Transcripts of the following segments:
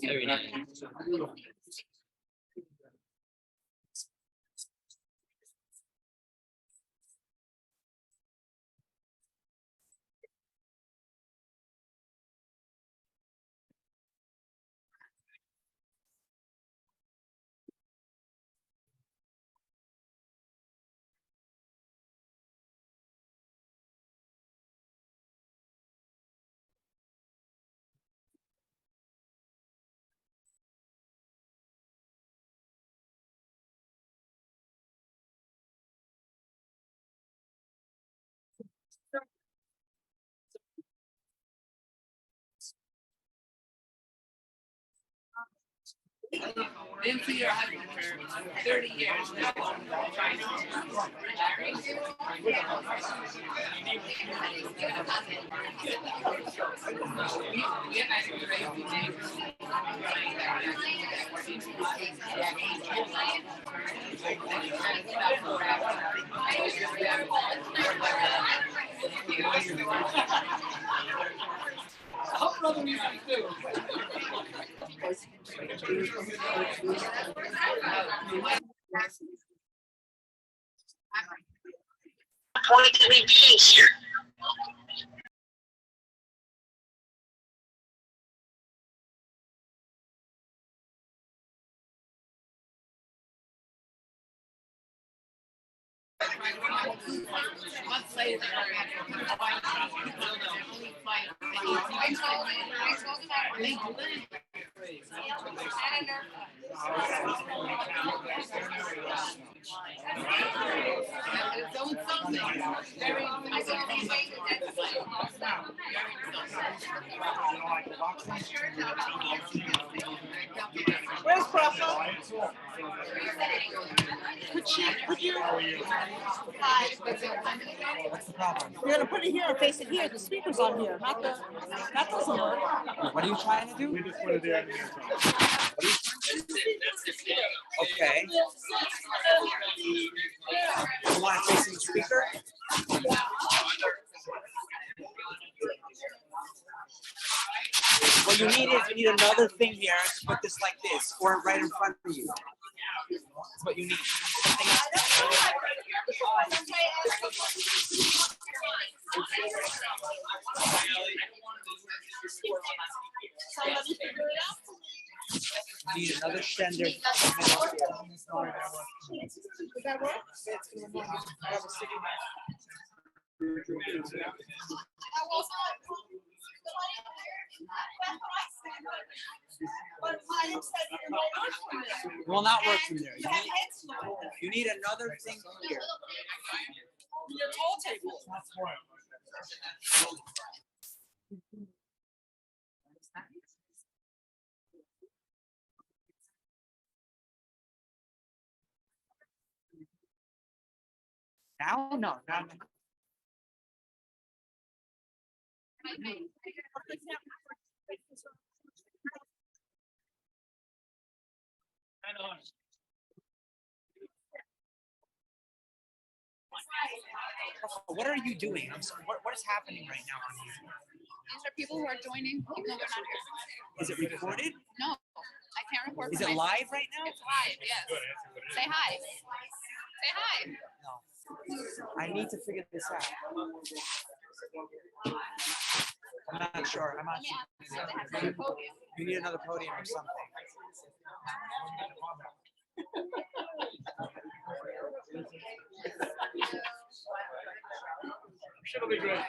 Very nice. Been for your husband for 30 years. I'll brother music too. 23 beings here. Where's Prophet? Could you? What's the problem? You're gonna put it here and face it here. The speaker's on here, not those on there. What are you trying to do? We just put it there. Okay. You want to face the speaker? What you need another thing here to put this like this, or right in front of you. That's what you need. Something else. You need another sender. Does that work? Will not work from there. You need another thing here. Your tall table. Now? No, not. What are you doing? What is happening right now on here? These are people who are joining, even though they're not here. Is it recorded? No, I can't record. Is it live right now? It's live, yes. Say hi. Say hi. No. I need to figure this out. I'm not sure. I'm not sure. You need another podium or something. Should be good.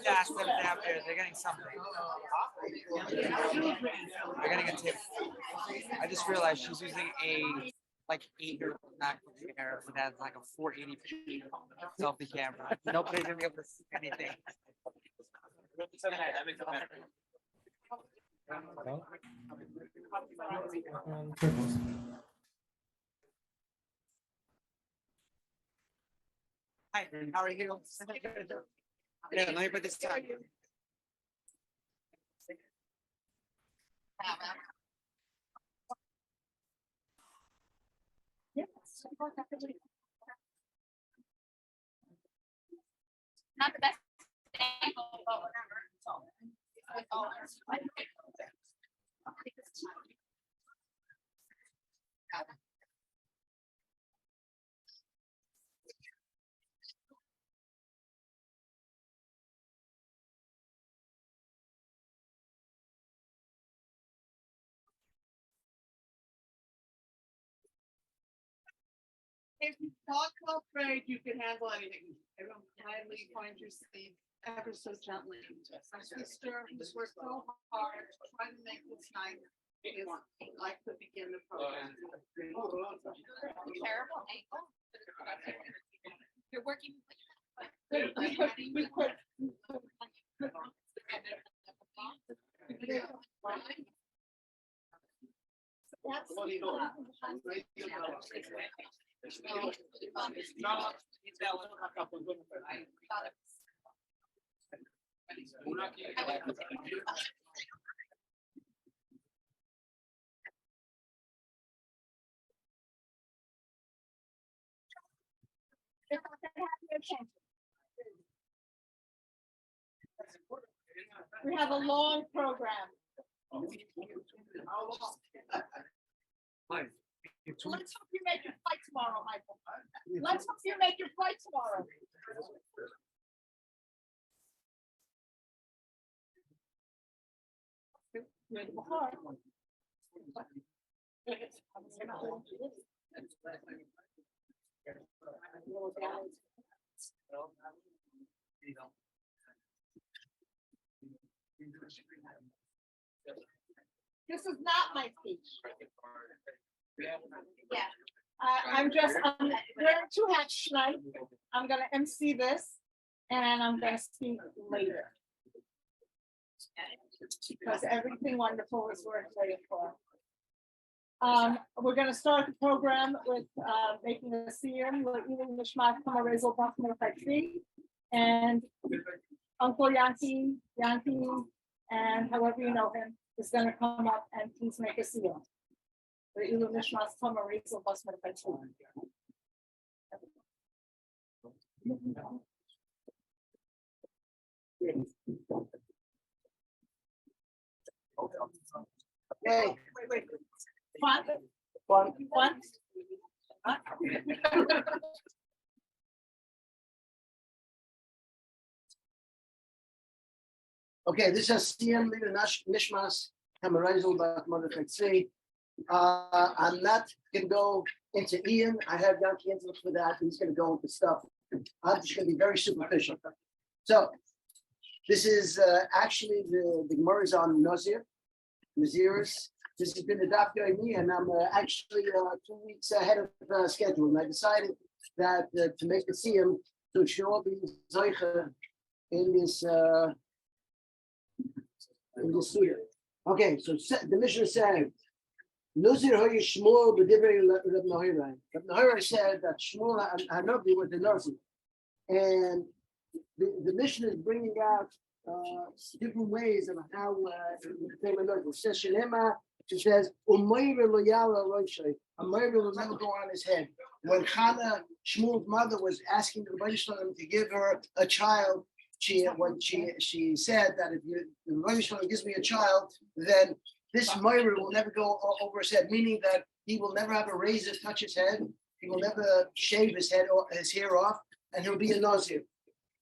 Ask them out there. They're getting something. They're getting a tip. I just realized she's using a like 8-year MacBook Air that has like a 480p selfie camera. Nobody's gonna be able to see anything. Hi, how are you? Yeah, let me put this down. Not the best angle, but whatever. If you talk well afraid, you can handle anything. Everyone kindly find your seat ever so gently. My sister has worked so hard trying to make this night. Is like to begin the program. Terrible angle. You're working. We could. We have a long program. Let's hope you make your flight tomorrow, Michael. Let's hope you make your flight tomorrow. This is not my speech. Yeah. I'm wearing 2 hats tonight. I'm gonna MC this and I'm gonna speak later. Because everything wonderful is worth waiting for. We're gonna start the program with making a siyum and Uncle Yankee, and however you know him, is gonna come up and please make a siyum. Hey, wait. One. Okay, this is Siyam Nishmas Hamarizal Mordechai. I'm not going to go into Ian. I have Yankee into for that. He's going to go into stuff. I'm just going to be very superficial. So, this is actually the Gemara is on Naziris. This has been the Daf Yomi, and I'm actually 2 weeks ahead of schedule. And I decided that to make the Siyam, so it should all be Zoicha in this studio. Okay, so the Mishnah said, Nuzir hoye Shmuel b'divrei Reb Nahira. Reb Nahira said that Shmuel Hanavi was the Nuzir, and the Mishnah is bringing out different ways of how it became a Nuzir. It says Shenema It says, "Umayra loyala roishay." A murder will never go on his head. When Hannah, Shmuel's mother, was asking the Rebbe Shalom to give her a child, she said that if the Rebbe Shalom gives me a child, then this murder will never go over his head, meaning that he will never have a razor touch his head. He will never shave his head or his hair off, and he'll be a Nazir.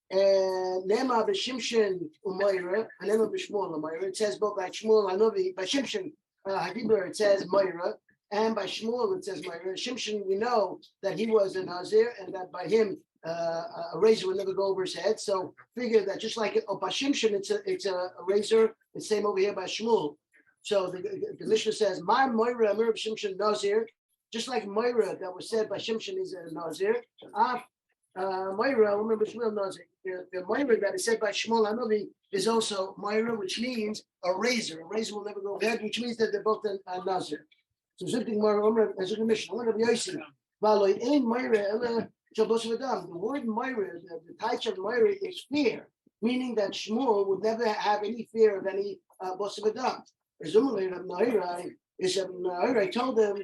And Nema b'Shimshon u'Moira, and Nema b'Shmuel u'Moira. It says both by Shmuel Hanovi, by Shimshon Hadibur, it says Moira, and by Shmuel it says Moira. Shimshon, we know that he was a Nazir, and that by him a razor would never go over his head. So figure that just like by Shimshon, it's a razor. It's same over here by Shmuel. So the Mishnah says, "My Moira Amir b'Shimshon Nazir," just like Moira that was said by Shimshon is a Nazir. Moira, remember Shmuel Nazir. The Moira that is said by Shmuel Hanovi is also Moira, which means a razor. A razor will never go over head, which means that they're both a Nazir. So something more as a commission. One of Yosef. The word Moira, the type of Moira is fear, meaning that Shmuel would never have any fear of any boss of Adam. Presumably, I told them.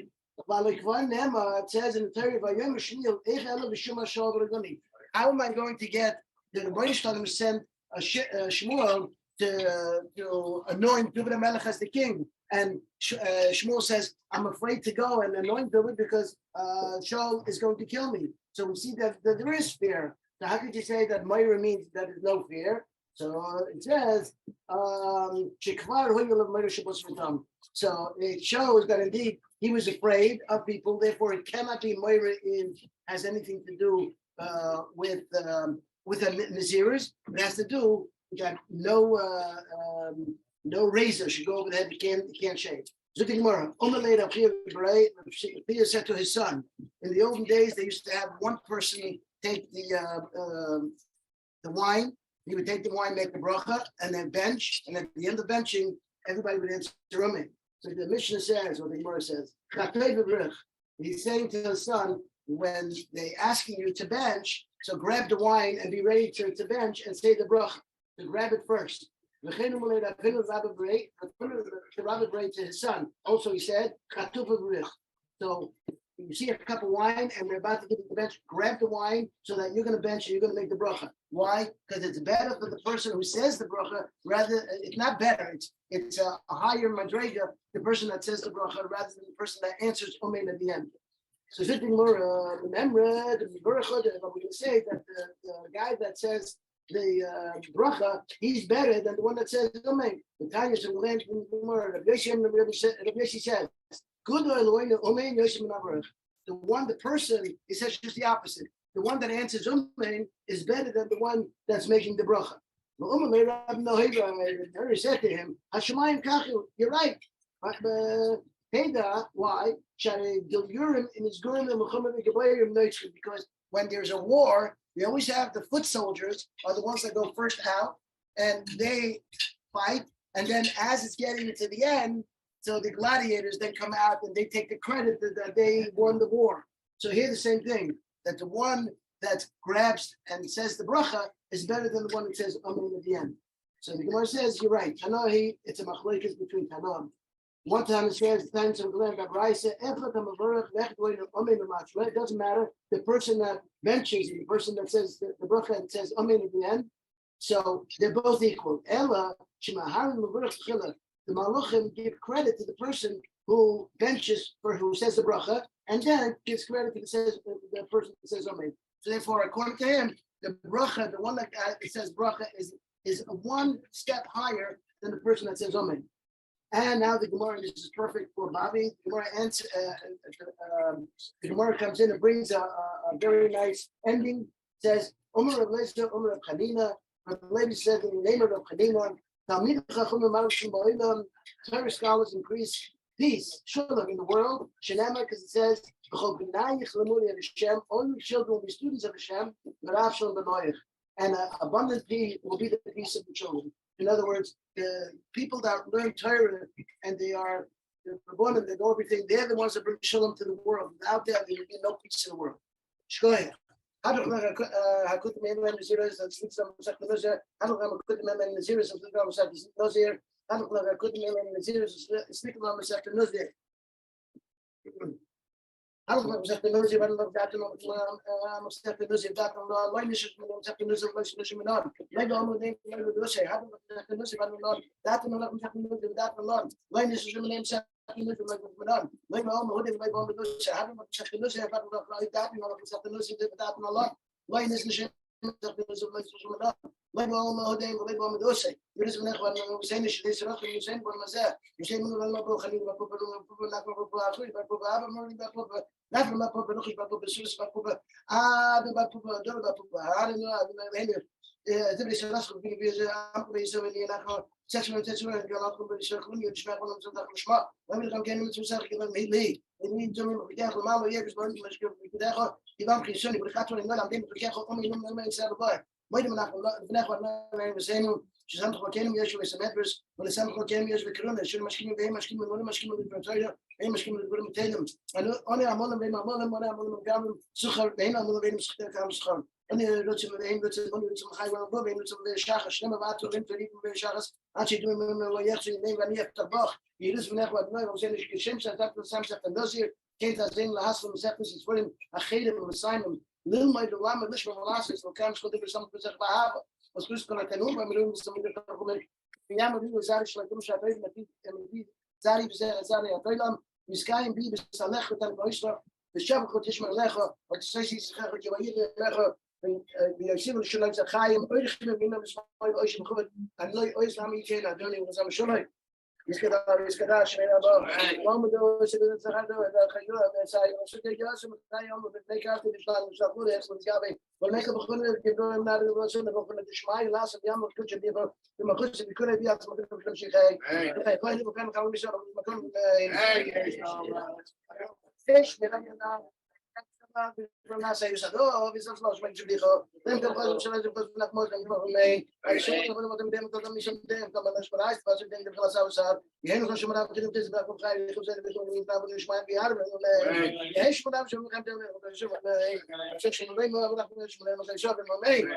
It says in the Torah, how am I going to get the Rebbe Shalom send Shmuel to anoint David HaMelech as the king? And Shmuel says, I'm afraid to go and anoint David because Shaul is going to kill me. So we see that there is fear. So how could you say that Moira means that there's no fear? So it says, so it shows that indeed he was afraid of people, therefore it cannot be Moira has anything to do with the Naziris. It has to do that no razor should go over the head. You can't shave. Peter said to his son, in the olden days they used to have one person take the wine. He would take the wine, make the bracha, and then bench. And at the end of benching, everybody would answer Rumim. So the Mishnah says, or the Gemara says, he's saying to his son, when they asking you to bench, so grab the wine and be ready to bench and say the bracha. To grab it first. The Rabbi Bray to his son. Also, he said, so you see a cup of wine and we're about to get to the bench, grab the wine so that you're going to bench and you're going to make the bracha. Why? Because it's better for the person who says the bracha, rather, it's not better, it's a higher madrega, the person that says the bracha, rather than the person that answers Omein at the end. So something more, remember, we can say that the guy that says the bracha, he's better than the one that says Omein. The Tanya said, Rabbi Yoshi says, good the person, he says just the opposite. The one that answers Umein is better than the one that's making the bracha. He said to him, you're right. Why? Because when there's a war, you always have the foot soldiers are the ones that go first out and they fight. And then as it's getting to the end, so the gladiators then come out and they take the credit that they won the war. So here the same thing, that the one that grabs and says the bracha is better than the one that says Amen at the end. So the Gemara says, you're right. Tanahi, it's a machlekes between Tanam. One time it says, it doesn't matter. The person that benches and the person that says the bracha and says Amen at the end. So they're both equal. Ella, the Maluchim give credit to the person who benches for who says the bracha, and then gives credit to the person that says Amen. So therefore, according to him, the bracha, the one that says bracha, is one step higher than the person that says Amen. And now the Gemara, this is perfect for Bobbi. The Gemara comes in and brings a very nice ending. It says, Omer Rav Lezer, Omer Rav Chanina. Rav Lezer said in the name of Rav Chanina, Torah scholars increase peace, shalom in the world. Shenema, because it says, all your children will be students of Hashem, and abundant peace will be the peace of the children. In other words, the people that learn Torah and they are the Rabbanim, they know everything, they're the ones that bring shalom to the world. Without that, there will be no peace in the world. Shkoyah. I don't know how the I don't know, I couldn't remember the series, speaking on this afternoon. I don't know, was after news, I don't know that, I'm after news, that on the line is after news, maybe I'm going to say, I don't know after news, I don't know that on the that on line is your name, maybe I'm going to maybe I'm going to say, I don't know after news, I don't know that, after news, that on the line is the maybe I'm going to say, you just when I'm saying this, this is what I'm saying, but I'm saying, you say, I'm going to not from my papa, look at my papa, Seudah, my papa, my papa, don't my papa, I don't know, the last of the I'm so many sexual and girl out from the circle, you just want to talk smart. When we come to say, give him me, and we do Mama, yes, but you don't kiss Sonny, but I told him, I'm going to get only no man said boy. Wait a minute, the same. She's not going to be some address, when the Sam came years with Corona, she must give me very much given one must give me the Toyota, they must give me the Tatum. I know only I'm on the way, my mother, when I'm on the ground, Sucher, the I'm on the way to comes from. Only lots of the aim, lots of high one above, lots of the Shachas, never about to him to leave the Shachas, actually doing what you have to name when you have to Bach. He is never what I was saying, Shims and that was some stuff and those here, Kate has in the house from the Zephyrus is for him, a Halim of Simon, Lil my the Lama, Lishma Molasses, will come to the something that I have. Was dus kon ik noemen, maar we moeten met elkaar komen. Ja, maar die zaken zijn dus uit met die zaken zeggen zaken uit Thailand. We schijnen die is al leggen dan bij Israël. De Shabbat is maar leggen. Wat ze zeggen dat je hier leggen. Die zien we langs ga je hem uitgeven in de spijt als je begon. En nooit ooit naar mij gaan dan niet was zo. Is gedaan, schrijf maar. Waarom doen ze dat ze gaan doen? Dat ga je dan zei als je ja ze moet gaan om met elkaar te bestaan. Zo goed is want ja wij ik begonnen ik doe naar de zonne van de schmaai laatst ja maar kun je die maar goed ze kunnen die als maar kunnen ze gaan. Ik ga niet gaan gaan we zo maar kunnen fish met dan from last year, oh, this is not to be home. Then the question is not more than me. I say, what them got a mission there, come on, but I was in the class outside. You know, so much to this back of Friday, because we probably might be out of it. Yes, but I'm sure we can do it. Section of rainbow, I'm not going to shop in my name.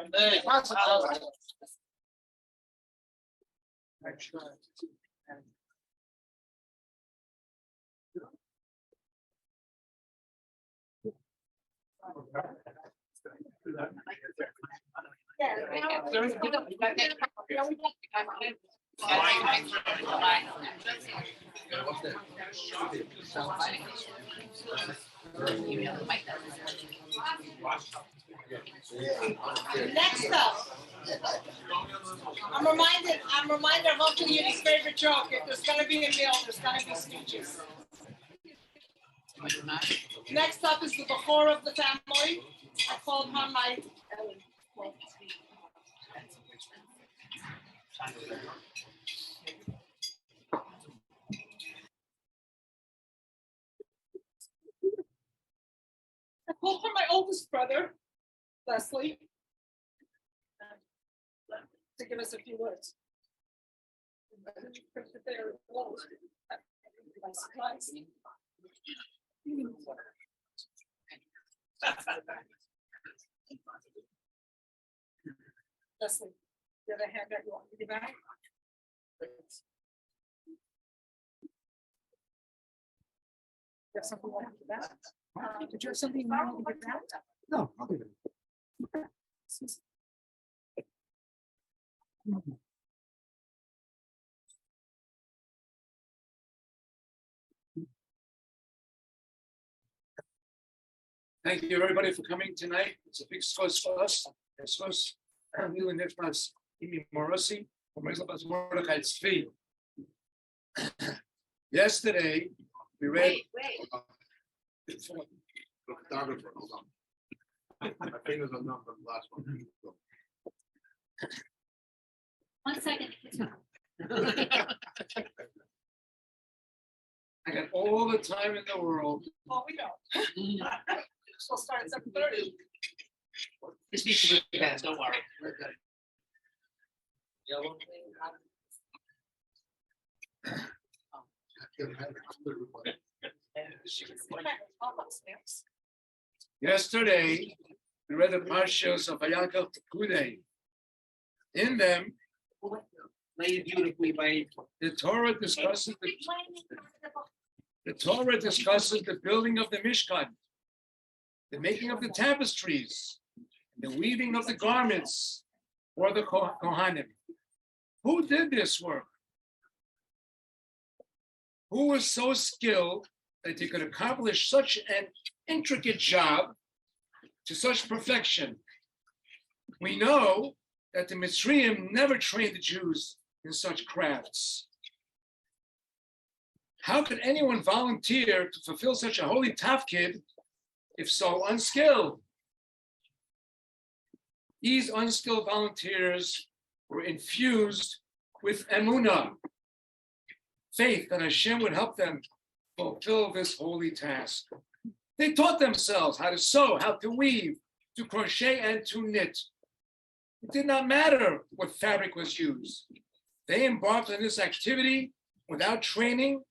Next up, I'm reminded of Uncle Yiddy's favorite joke. If there's going to be a meal, there's going to be speeches. Next up is the Bechor of the family. I called her my oldest brother, Leslie, to give us a few words. Leslie, you have a hand that you want to give back? You have something you want to give back? Did you have something you want to give back? No, I'll give it. Thank you, everybody, for coming tonight. It's a big source for us. It's source really next month's Imi Morosi from Mordechai Tzvi. Yesterday, we read. The photographer, hold on. My fingers are numb from the last one. 1 second. I got all the time in the world. Oh, we know. We'll start at 7:30. Just need to move fast, don't worry. Yesterday, we read the parshas of Hayakal Pekudei. In them, Laid beautifully by. The Torah discusses the building of the Mishkan, the making of the tapestries, the weaving of the garments for the Kohanim. Who did this work? Who was so skilled that he could accomplish such an intricate job to such perfection? We know that the Mitzrayim never trained the Jews in such crafts. How could anyone volunteer to fulfill such a holy tafkid if so unskilled? These unskilled volunteers were infused with emunah, faith that Hashem would help them fulfill this holy task. They taught themselves how to sew, how to weave, to crochet, and to knit. It did not matter what fabric was used. They embarked on this activity without training,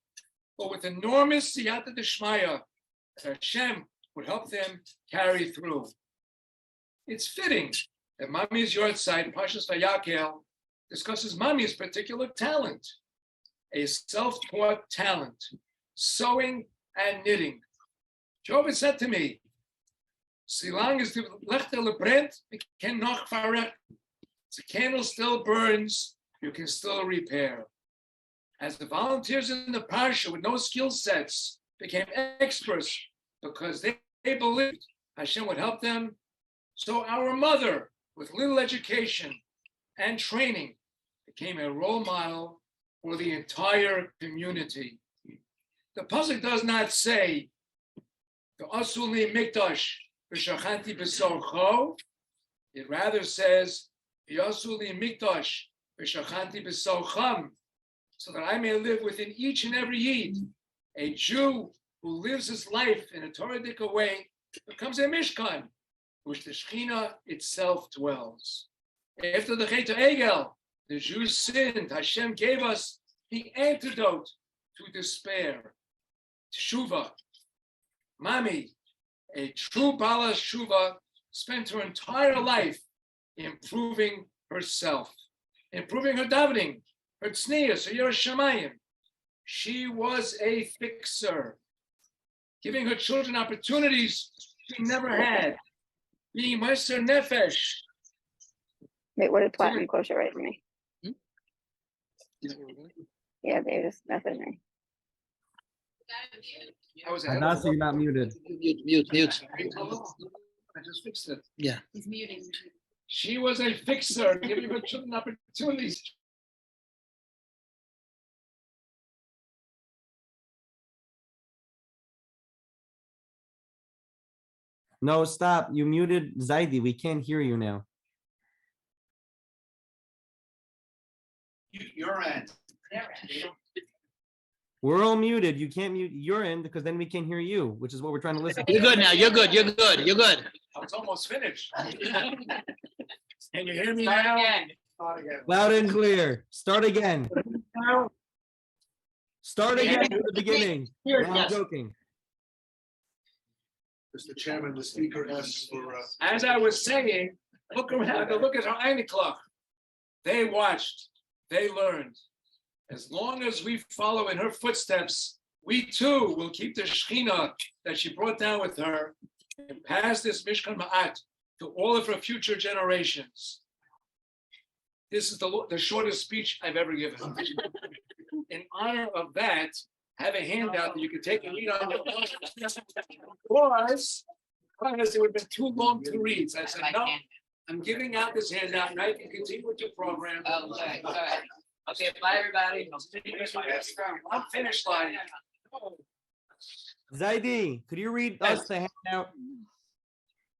but with enormous siyata d'shmaya that Hashem would help them carry through. It's fitting that Mami's Yartzeit, Pashas Vayakel, discusses Mami's particular talent, a self-taught talent, sewing and knitting. Jehovah said to me, "Solange as the Lichter brennt, it can noch verrecken. The candle still burns, you can still repair." As the volunteers in the parsha with no skill sets became experts because they believed Hashem would help them, so our mother, with little education and training, became a role model for the entire community. The pasuk does not say, "The asuli mikdash v'shachanti b'sorcho." It rather says, "The asuli mikdash v'shachanti b'sorcham," so that I may live within each and every Yid. A Jew who lives his life in a Torah-dik way becomes a Mishkan, which the Shekhinah itself dwells. After the Chet Egel, the Jews sinned. Hashem gave us the antidote to despair. Teshuva. Mami, a true Bala Teshuva, spent her entire life improving herself, improving her davening, her tznius, her yiras shamayim. She was a fixer, giving her children opportunities she never had, being Meister Nefesh. Wait, what did Platinum Kosher write for me? Yeah, they just messaged me. I was Hadassah, you're not muted. Mute. I just fixed it. Yeah. He's muting. She was a fixer, giving her children opportunities. No, stop. You muted Zaidi. We can't hear you now. Your end. We're all muted. You can't mute your end because then we can hear you, which is what we're trying to listen to. You're good now. You're good. You're good. You're good. I was almost finished. Can you hear me Start now? again. Loud and clear. Start again. Now? Start again from the beginning. No, I'm Yes. joking. Mr. Chairman, the speaker asks for, As I was saying, look around, look at her Einikloch. They watched, they learned. As long as we follow in her footsteps, we too will keep the Shekhinah that she brought down with her and pass this Mishkan Ma'at to all of her future generations. This is the shortest speech I've ever given. In honor of that, have a handout that you can take and read on your phone. Because it would have been too long to read. So I said, no, I'm giving out this handout. Now you can continue with your program. Okay, all right. Okay, bye, everybody. I'm finished, line. Zaidi, could you read us the handout?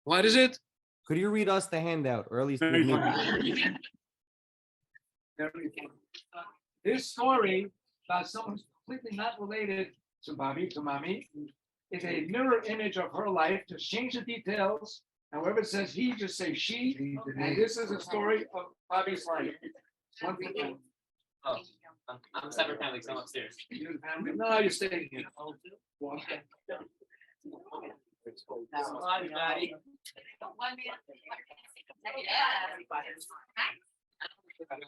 What is it? Could you read us the handout, or at least Very me? fun. This story about someone who's completely not related to Bobbi, to Mami, is a mirror image of her life. Just change the details. However, it says he, just say she. And this is a story of Bobbi's life. One thing. Oh, I'm a separate family, so I'm upstairs. No, you're staying here. Bye, everybody. One minute.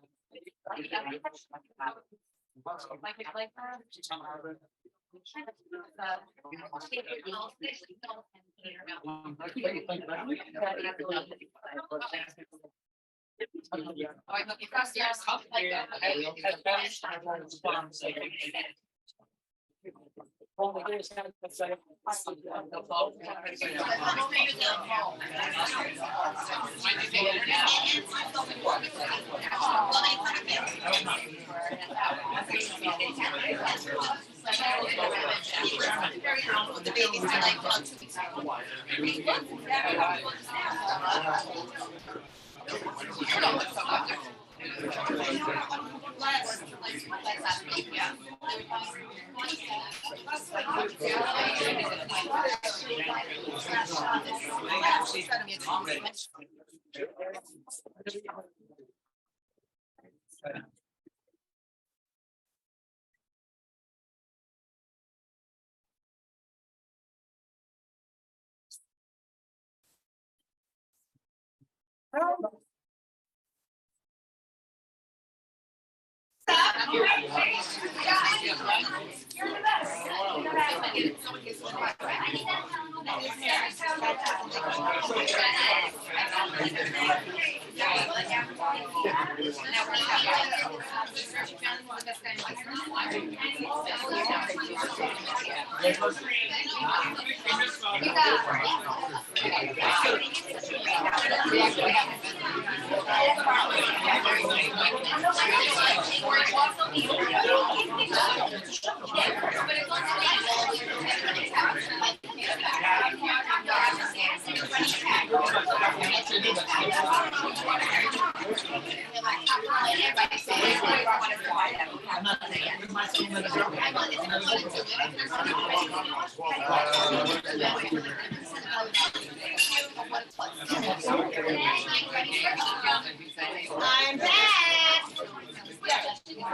I'm back.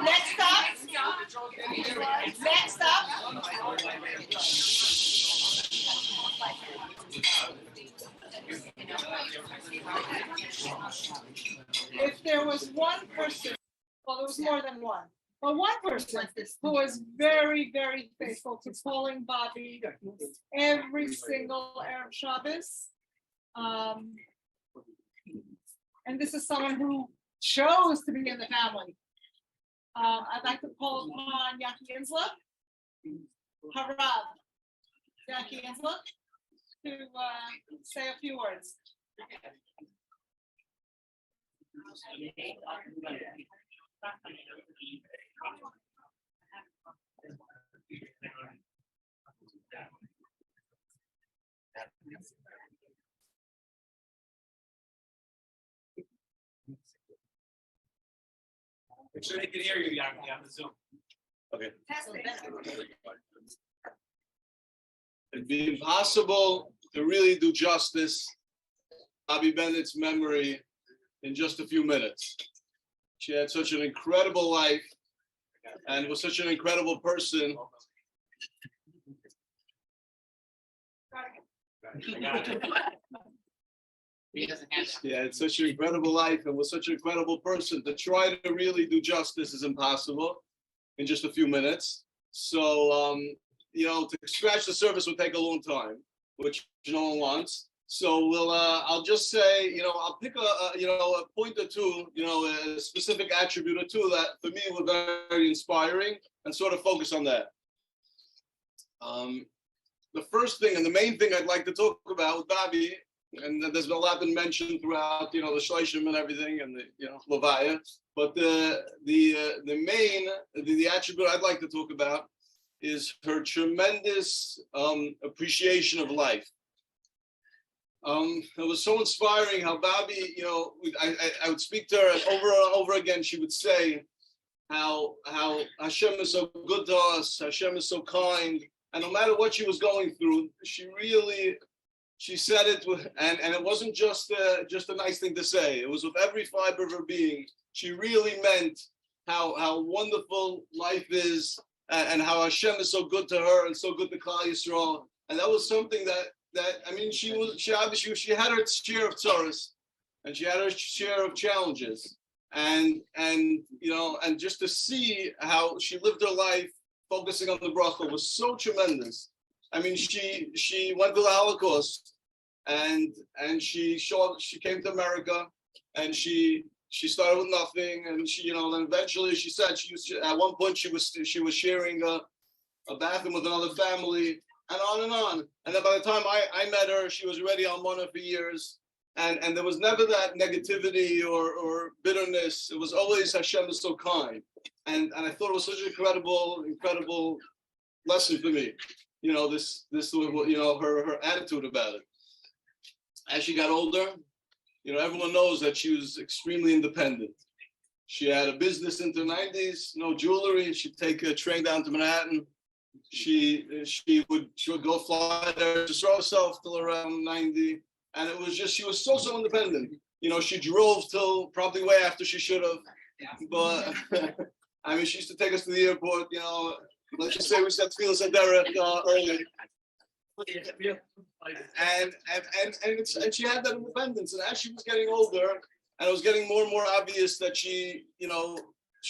Next up. Next up. If there was one person, well, there was more than one, but one person who was very, very faithful to calling Bobbi every single Erev Shabbos. And this is someone who chose to be in the family. I'd like to call upon Yaki Insla, Harav, Yaki Insla, to say a few words. Make sure they can hear you, Yaki, on the Zoom. Okay. It'd be impossible to really do justice Bobbi Bennett's memory in just a few minutes. She had such an incredible life and was such an incredible person. He doesn't have that. She had such an incredible life and was such an incredible person. To try to really do justice is impossible in just a few minutes. So, to scratch the surface would take a long time, which no one wants. So I'll just say, I'll pick a point or two, a specific attribute or two that for me were very inspiring and sort of focus on that. The first thing and the main thing I'd like to talk about with Bobbi, and there's a lot been mentioned throughout, the Shloshim and everything, and the, Levaya. But the attribute I'd like to talk about is her tremendous appreciation of life. It was so inspiring how Bobbi, I would speak to her and over again, she would say how Hashem is so good to us, Hashem is so kind, and no matter what she was going through, she said it, and it wasn't just a nice thing to say. It was with every fiber of her being. She really meant how wonderful life is, and how Hashem is so good to her and so good to Klal Yisrael. And that was something she obviously had her share of tzaros, and she had her share of challenges. and just to see how she lived her life focusing on the bracha was so tremendous. I mean, she went to the Holocaust, and she came to America, and she started with nothing, and then eventually she said at one point she was sharing a bathroom with another family, and on and on. And then by the time I met her, she was already almana for years. And there was never that negativity or bitterness. It was always Hashem is so kind. And I thought it was such an incredible lesson for me. Her attitude about it. As she got older, everyone knows that she was extremely independent. She had a business into the 90s, no jewelry. She'd take a train down to Manhattan. She would go fly there to throw herself till around 90. And it was just, she was so independent. She drove till probably way after she should have. But I mean, she used to take us to the airport, let's just say we said Tfilas and Derek early. And she had that independence. And as she was getting older, and it was getting more and more obvious that she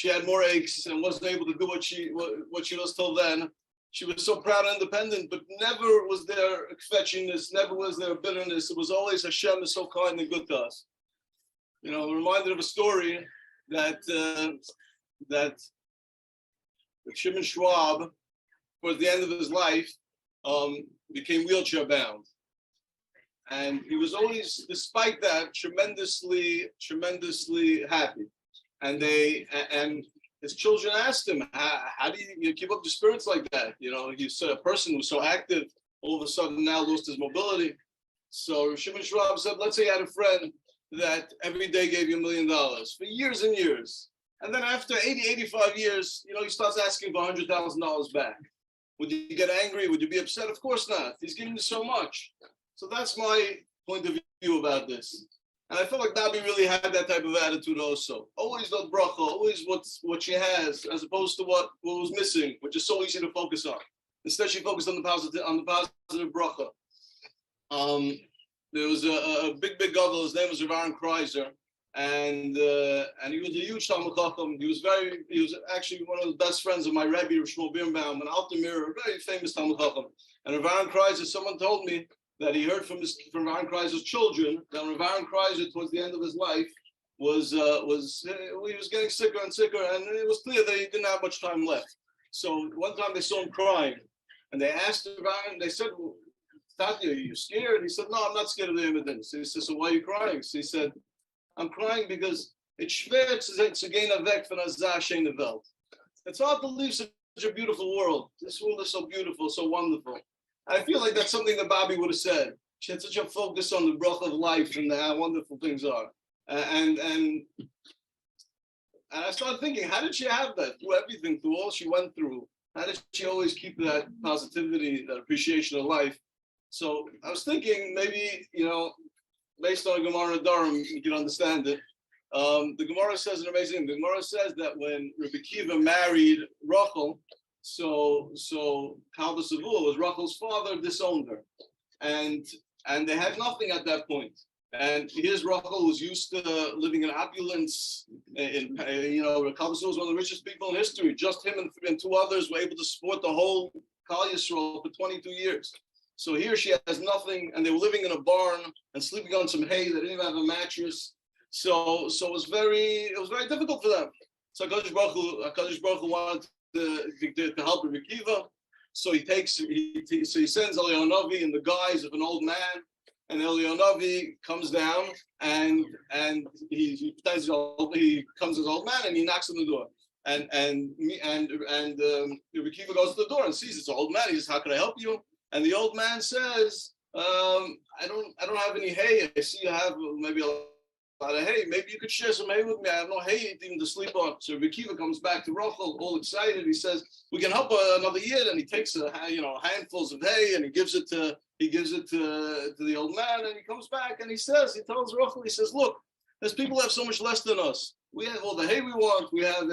had more aches and wasn't able to do what she was till then. She was so proud and independent, but never was there fetchiness, never was there bitterness. It was always Hashem is so kind and good to us. I'm reminded of a story that Shimon Schwab, towards the end of his life, became wheelchair bound. And he was always, despite that, tremendously happy. And his children asked him, how do you keep up the spirits like that? He's a person who's so active, all of a sudden now lost his mobility. So Shimon Schwab said, let's say you had a friend that every day gave you $1 million for years and years. And then after 80, 85 years, he starts asking for $100,000 back. Would you get angry? Would you be upset? Of course not. He's giving you so much. So that's my point of view about this. And I felt like Bobbi really had that type of attitude also. Always the bracha, always what she has, as opposed to what was missing, which is so easy to focus on. Instead, she focused on the positive bracha. There was a big gadol. His name was Rav Aaron Kreiser, and he was a huge Talmud Chacham. He was actually one of the best friends of my Rebbe, Rav Shmuel Birnbaum, an Altamir, a very famous Talmud Chacham. And Rav Aaron Kreiser, someone told me that he heard from Rav Aaron Kreiser's children that Rav Aaron Kreiser, towards the end of his life, he was getting sicker and sicker, and it was clear that he didn't have much time left. So one time they saw him crying, and they asked Rav Aaron, they said, well, Tati, are you scared? He said, no, I'm not scared of the evidence. He said, so why are you crying? So he said, I'm crying because it's schwer zu gehen weg von der schönen Welt. It's hard to leave such a beautiful world. This world is so beautiful, so wonderful. I feel like that's something that Bobbi would have said. She had such a focus on the bracha of life and how wonderful things are. And I started thinking, how did she have that through everything, through all she went through? How did she always keep that positivity, that appreciation of life? So I was thinking maybe, based on Gemara Durham, you can understand it. The Gemara says an amazing thing. The Gemara says that when Rabbi Kiva married Rachel, so Kalba Savul was Rachel's father, disowned her, and they had nothing at that point. And here's Rachel, who's used to living in opulence. Kalba Savul was one of the richest people in history. Just him and two others were able to support the whole Kal Yisrael for 22 years. So here she has nothing, and they were living in a barn and sleeping on some hay. They didn't even have a mattress. So it was very difficult for them. So HaKadosh Baruch Hu wanted to help Rabbi Kiva. So he sends Eliyahu Navi in the guise of an old man, and Eliyahu Navi comes down and he comes as an old man and he knocks on the door. And Rabbi Kiva goes to the door and sees it's an old man. He says, "How can I help you?" And the old man says, I don't have any hay. I see you have maybe a lot of hay. Maybe you could share some hay with me. I have no hay even to sleep on. So Rabbi Kiva comes back to Rachel, all excited. He says, we can help another year. And he takes handfuls of hay and he gives it to the old man. And he comes back and he tells Rachel, he says, look, there's people who have so much less than us. We have all the hay we want. We have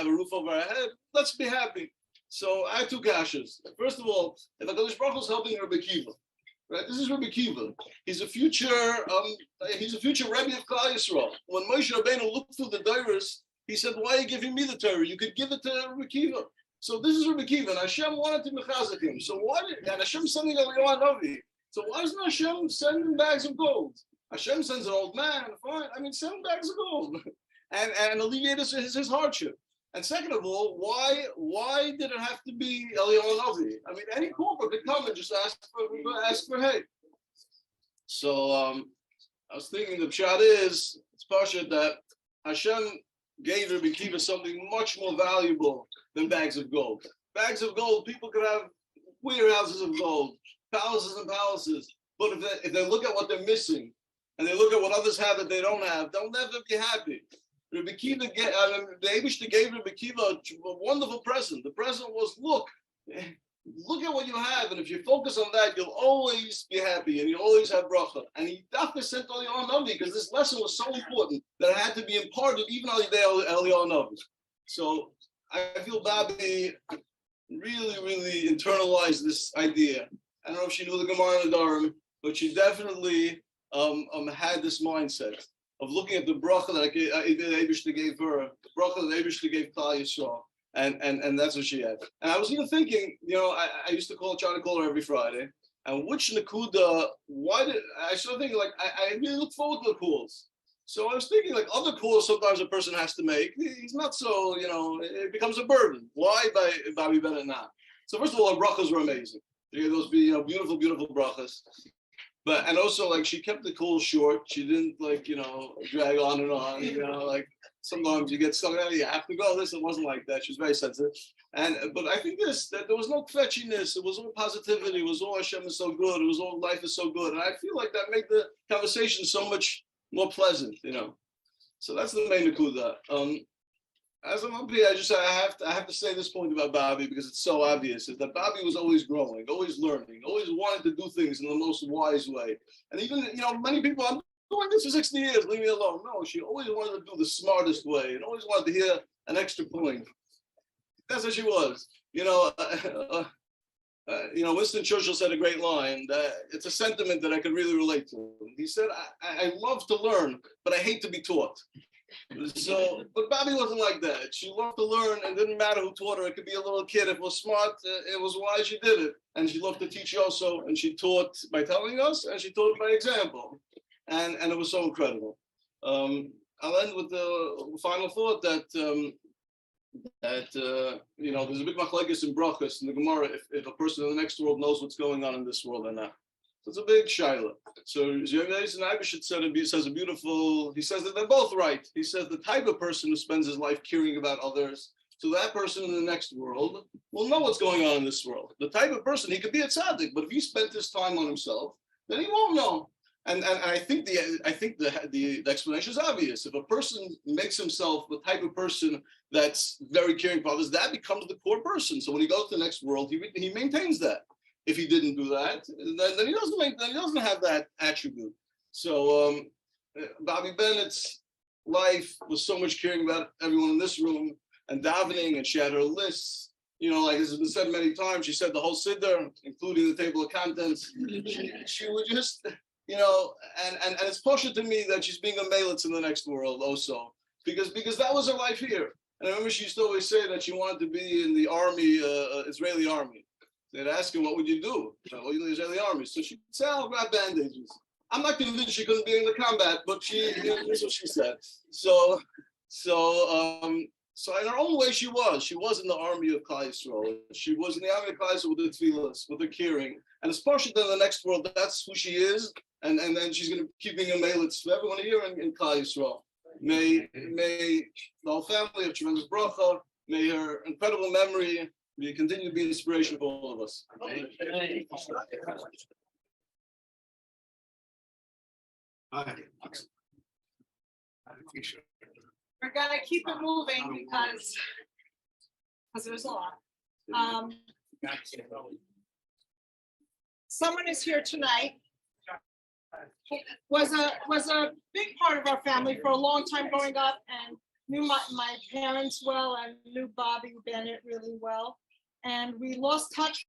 a roof over our head. Let's be happy. So I have two kashas. First of all, if HaKadosh Baruch Hu is helping Rabbi right? This is Rabbi Kiva. He's a future Rebbe of Klal Yisrael. When Moshe Rabbeinu looked through the Dairos, he said, "Why are you giving me the Torah? You could give it to Rabbi Kiva." So this is Rabbi Kiva, and Hashem wanted to mechazek him. So why did and Hashem sending Eliyahu Novi? So why doesn't Hashem send him bags of gold? Hashem sends an old man, fine. I mean, send him bags of gold, and alleviate his hardship. And second of all, why did it have to be Eliyahu Novi? I mean, any corporate could come and just ask for hey. So I was thinking the pshat is it's pasha that Hashem gave Rabbi Kiva something much more valuable than bags of gold. Bags of gold, people could have warehouses of gold, palaces and palaces. But if they look at what they're missing, and they look at what others have that they don't have, they'll never be happy. Rabbi Kiva, the Eibishter gave Rabbi Kiva a wonderful present. The present was, look at what you have, and if you focus on that, you'll always be happy, and you'll always have bracha. And he definitely sent Eliyahu Novi, because this lesson was so important that it had to be imparted even on Eliyahu Novi. So I feel Bobbi really internalized this idea. I don't know if she knew the Gemara in the Durham, but she definitely had this mindset of looking at the bracha that the Eibishter gave her, the bracha that the Eibishter gave Klal Yisrael, and that's what she had. And I was even thinking, I used to try to call her every Friday, and which Nakuda, I started thinking, like, I really look forward to the calls. So I was thinking, like, other calls sometimes a person has to make, he's not so, it becomes a burden. Why by Bobbi Bennett not? So first of all, her brachas were amazing. Those beautiful brachas. But, and also, like, she kept the call short. She didn't, like, drag on and on, like, sometimes you get stuck, you have to go. This, it wasn't like that. She was very sensitive. But I think that there was no fetchiness. It was all positivity. It was all Hashem is so good. It was all life is so good. And I feel like that made the conversation so much more pleasant, So that's the main nakuda. As I'm up here, I have to say this point about Bobbi because it's so obvious, is that Bobbi was always growing, always learning, always wanted to do things in the most wise way. And even, many people, I'm doing this for 60 years, leave me alone. No, she always wanted to do the smartest way and always wanted to hear an extra point. That's what she was. Winston Churchill said a great line that it's a sentiment that I could really relate to. He said, I love to learn, but I hate to be taught. So, but Bobbi wasn't like that. She loved to learn, and it didn't matter who taught her. It could be a little kid. If it was smart, it was wise, she did it. And she loved to teach also, and she taught by telling us, and she taught by example. And it was so incredible. I'll end with the final thought that there's a big machlekes in brachas in the Gemara if a person in the next world knows what's going on in this world or not. So it's a big shaila. So Eibishter says a beautiful. He says that they're both right. He says the type of person who spends his life caring about others, so that person in the next world will know what's going on in this world. The type of person, he could be a tzaddik, but if he spent his time on himself, then he won't know. And I think the explanation is obvious. If a person makes himself the type of person that's very caring for others, that becomes the core person. So when he goes to the next world, he maintains that. If he didn't do that, then he doesn't have that attribute. So Bobbi Bennett's life was so much caring about everyone in this room and davening, and she had her lists. Like as has been said many times, she said the whole siddur, including the table of contents. She would just, and it's partial to me that she's being a melitz in the next world also, because that was her life here. And I remember she used to always say that she wanted to be in the army, Israeli army. They'd ask her, what would you do? Well, you're in the Israeli army. So she'd say, I'll grab bandages. I'm not convinced she couldn't be in the combat, but that's what she said. So in her own way, she was in the army of Klal Yisrael. She was in the army of Klal Yisrael with the tefillas, with her caring. And it's partial to the next world, that's who she is. And then she's going to keep being a melitz for everyone here in Klal Yisrael. May the whole family have tremendous bracha. May her incredible memory continue to be an inspiration for all of us. We're gonna keep it moving because there's a lot. Someone is here tonight. Was a big part of our family for a long time growing up, and knew my parents well and knew Bobbi Bennett really well. And we lost touch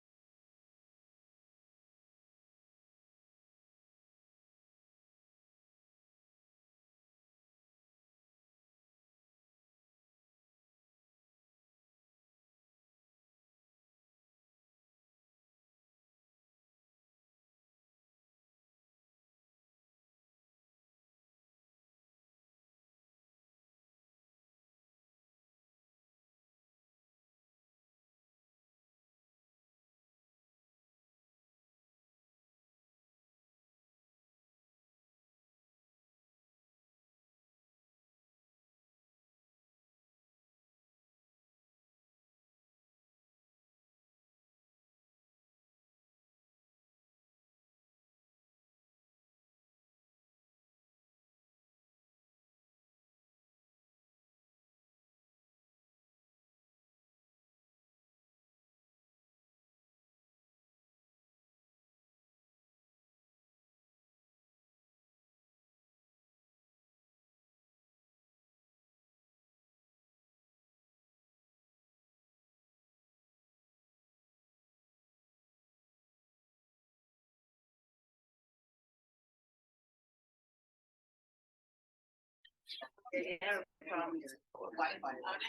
There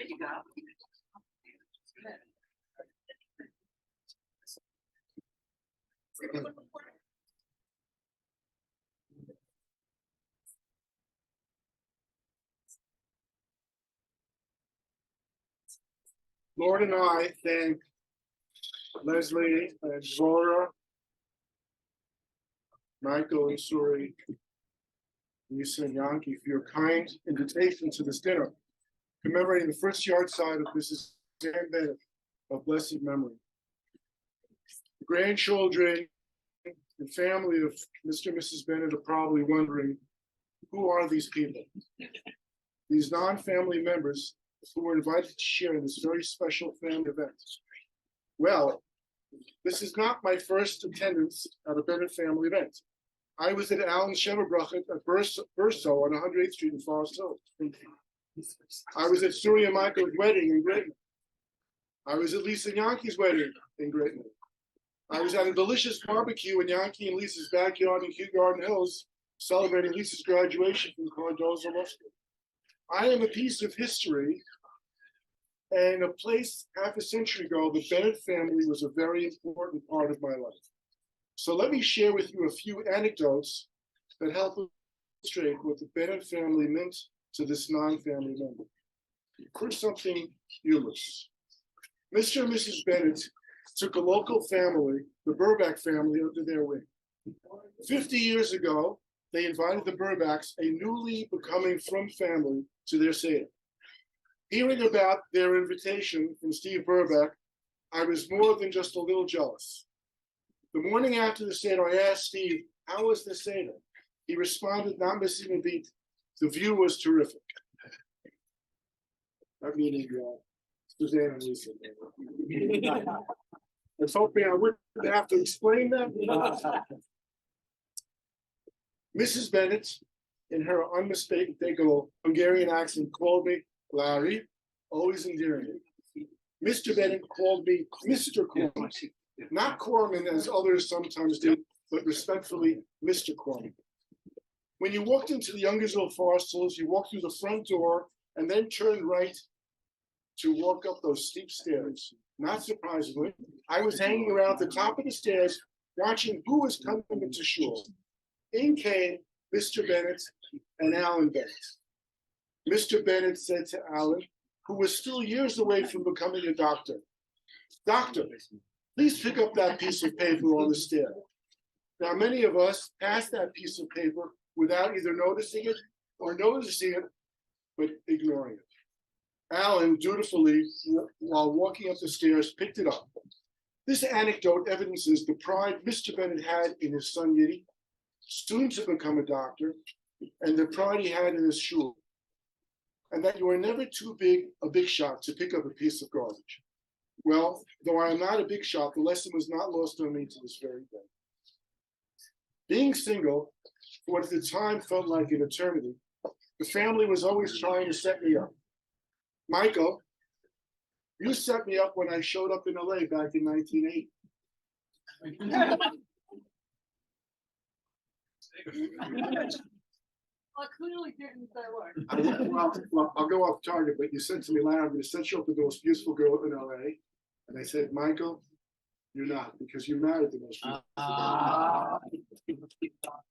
you go. Lord and I thank Leslie and Zora, Michael and Suri, Lisa and Yankee for your kind invitation to this dinner, commemorating the first Yartzeit of Mrs. Ann Bennett of blessed memory. The grandchildren and family of Mr. and Mrs. Bennett are probably wondering, who are these people? These non-family members who were invited to share in this very special family event. Well, this is not my first attendance at a Bennett family event. I was at Alan Sheverbrachet at Burso on 108th Street in Forest Hills. I was at Suri and Michael's wedding in Greatman. I was at Lisa and Yankee's wedding in Greatman. I was at a delicious barbecue in Yankee and Lisa's backyard in Kew Garden Hills, celebrating Lisa's graduation from Cardozo Law School. I am a piece of history and a place half a century ago, the Bennett family was a very important part of my life. So let me share with you a few anecdotes that help illustrate what the Bennett family meant to this non-family member. First, something humorous. Mr. and Mrs. Bennett took a local family, the Burbach family, under their wing. 50 years ago, they invited the Burbachs, a newly becoming from family, to their Seudah. Hearing about their invitation from Steve Burbach, I was more than just a little jealous. The morning after the Seudah, I asked Steve, how was the Seudah? He responded, not missing a beat. The view was terrific. That meaning Suzanne and Lisa. I was hoping I wouldn't have to explain that. Mrs. Bennett, in her unmistakable Hungarian accent, called me Larry, always endearing. Mr. Bennett called me Mr. Corman, not Corman as others sometimes did, but respectfully, Mr. Corman. When you walked into the Youngersville Forest Hills, you walked through the front door and then turned right to walk up those steep stairs. Not surprisingly, I was hanging around the top of the stairs, watching who was coming into shul. In came Mr. Bennett and Alan Bennett. Mr. Bennett said to Alan, who was still years away from becoming a doctor, "Doctor, please pick up that piece of paper on the stair." Now, many of us pass that piece of paper without either noticing it or noticing it, but ignoring it. Alan dutifully, while walking up the stairs, picked it up. This anecdote evidences the pride Mr. Bennett had in his son Yiddy, soon to become a doctor, and the pride he had in his shul, and that you are never too big a big shot to pick up a piece of garbage. Well, though I am not a big shot, the lesson was not lost on me to this very day. Being single, for what at the time felt like an eternity, the family was always trying to set me up. Michael, you set me up when I showed up in LA back in 1980. Well, clearly didn't work. Well, I'll go off target, but you said to me, Larry, I'm going to set you up with the most beautiful girl in LA. And I said, Michael, you're not, because you married the most beautiful.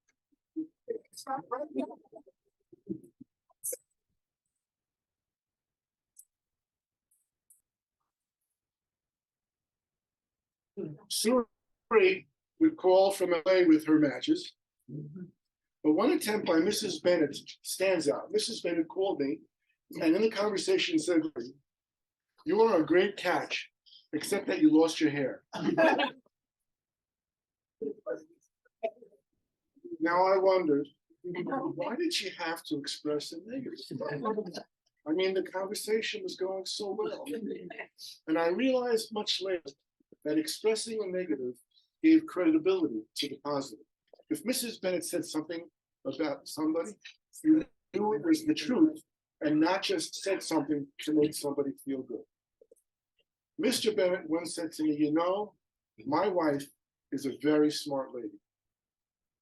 Suri would call from LA with her matches. But one attempt by Mrs. Bennett stands out. Mrs. Bennett called me, and in the conversation said, "You are a great catch, except that you lost your hair." Now I wondered, why did she have to express a negative? I mean, the conversation was going so well. And I realized much later that expressing a negative gave credibility to the positive. If Mrs. Bennett said something about somebody, you knew it was the truth and not just said something to make somebody feel good. Mr. Bennett once said to me, "You know, my wife is a very smart lady."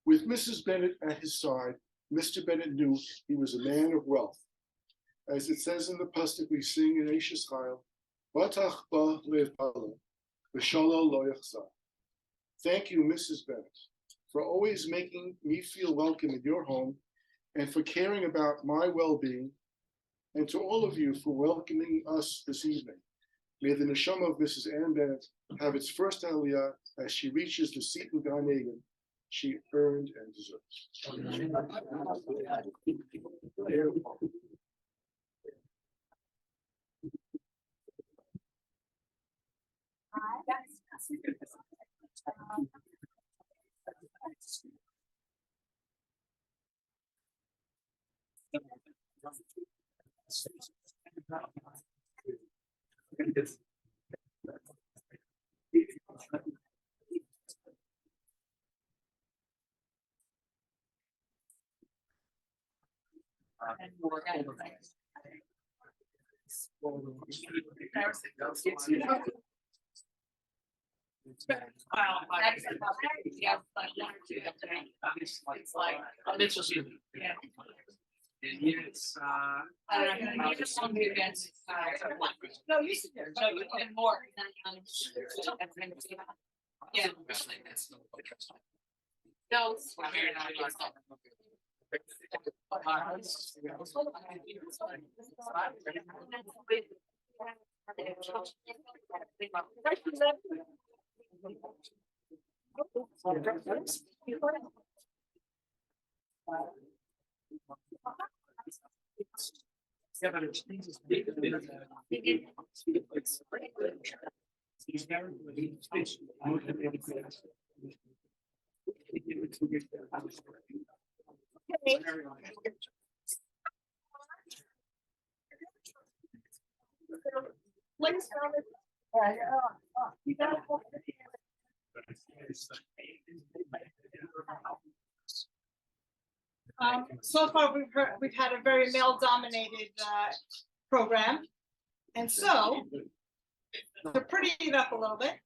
With Mrs. Bennett at his side, Mr. Bennett knew he was a man of wealth. As it says in the pasuk we sing in Eishes Chayil, Batach ba le'pala, v'shalo lo yachzar. Thank you, Mrs. Bennett, for always making me feel welcome in your home and for caring about my well-being, and to all of you for welcoming us this evening. May the neshama of Mrs. Ann Bennett have its first aliyah as she reaches the seat in Gan Eden she earned and deserves. It's like, Mitchell, yeah. It's, I don't know, you just want me against. No, you should. No, you can more than. Yeah. No. Yeah, but it's. So far, we've had a very male-dominated program, and so to pretty it up a little bit,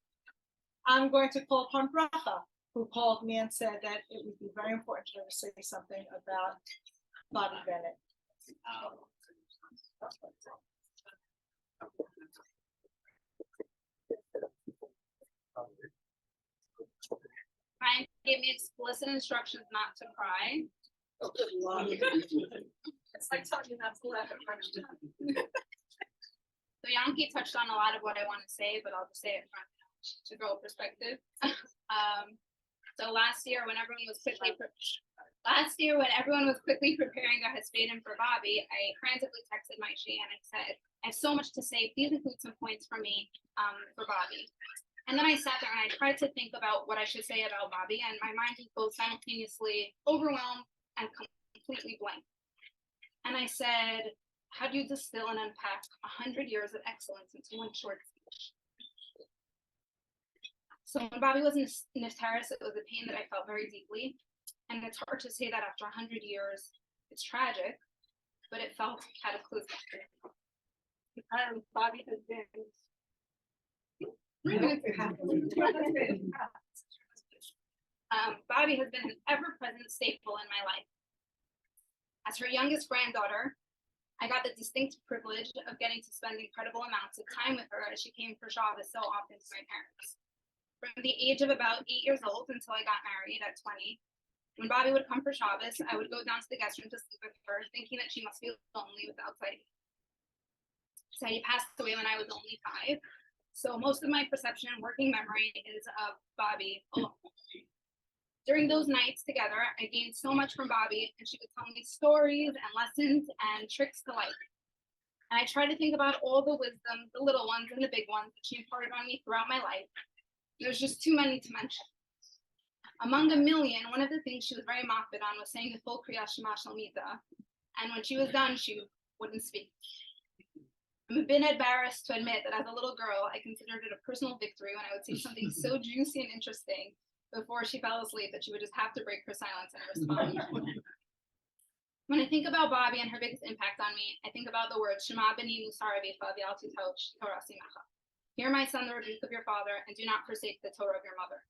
I'm going to call upon Bracha, who called me and said that it would be very important to say something about Bobbi Bennett. Ryan gave me explicit instructions not to cry. It's like telling you not to laugh at first. So Yankee touched on a lot of what I want to say, but I'll just say it from to grow perspective. So last year when everyone was quickly preparing a Hespedim for Bobbi, I frantically texted Maishi and I said, I have so much to say. Please include some points for me for Bobbi. And then I sat there and I tried to think about what I should say about Bobbi, and my mind was both simultaneously overwhelmed and completely blank. And I said, how do you distill and unpack 100 years of excellence into one short speech? So when Bobbi was in Niftaris, it was a pain that I felt very deeply. And it's hard to say that after 100 years, it's tragic, but it felt cataclysmic. Bobbi has been. Bobbi has been an ever-present staple in my life. As her youngest granddaughter, I got the distinct privilege of getting to spend incredible amounts of time with her as she came for Shabbos so often to my parents. From the age of about 8 years old until I got married at 20, when Bobbi would come for Shabbos, I would go down to the guest room to sleep with her, thinking that she must be lonely without Sadie. Sadie passed away when I was only 5. So most of my perception and working memory is of Bobbi alone. During those nights together, I gained so much from Bobbi, and she would tell me stories and lessons and tricks to life. And I try to think about all the wisdom, the little ones and the big ones that she imparted on me throughout my life. There's just too many to mention. Among a million, one of the things she was very mocked on was saying the full Kriyat Shema Shalmita, and when she was done, she wouldn't speak. I'm a bit embarrassed to admit that as a little girl, I considered it a personal victory when I would say something so juicy and interesting before she fell asleep that she would just have to break her silence and respond. When I think about Bobbi and her biggest impact on me, I think about the words Shema b'ni musar avicha v'al titoch Torah simecha. Hear, my son, the rebuke of your father, and do not forsake the Torah of your mother.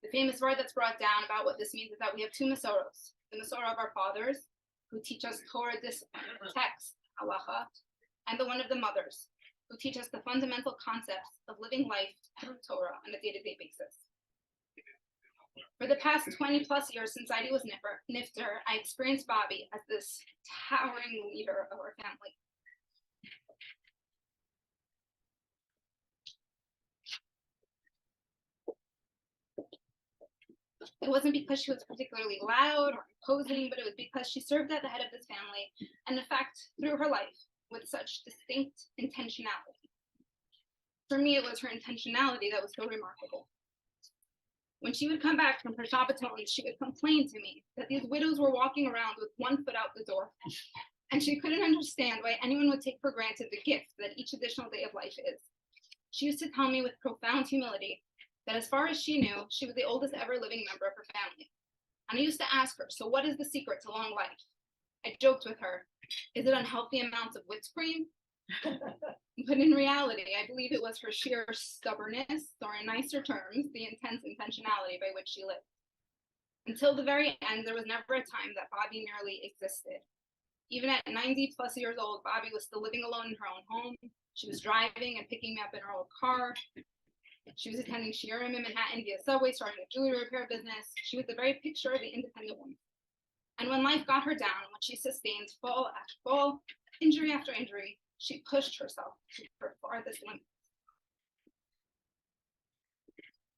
The famous word that's brought down about what this means is that we have 2 Masoros. the Masorah of our fathers, who teach us Torah text, halacha, and the one of the mothers, who teach us the fundamental concepts of living life through Torah on a day-to-day basis. For the past 20 plus years since Zaidi was nifter, I experienced Bobbi as this towering leader of our family. It wasn't because she was particularly loud or imposing, but it was because she served at the head of this family, and in fact, through her life, with such distinct intentionality. For me, it was her intentionality that was so remarkable. When she would come back from her Shabbaton, she would complain to me that these widows were walking around with one foot out the door, and she couldn't understand why anyone would take for granted the gift that each additional day of life is. She used to tell me with profound humility that as far as she knew, she was the oldest ever living member of her family. And I used to ask her, so what is the secret to long life? I joked with her, is it unhealthy amounts of whipped cream? But in reality, I believe it was her sheer stubbornness, or in nicer terms, the intense intentionality by which she lived. Until the very end, there was never a time that Bobbi merely existed. Even at 90 plus years old, Bobbi was still living alone in her own home. She was driving and picking me up in her old car. She was attending Shiurim in Manhattan via subway, starting a jewelry repair business. She was the very picture of the independent woman. And when life got her down, when she sustained fall after fall, injury after injury, she pushed herself to her farthest limits.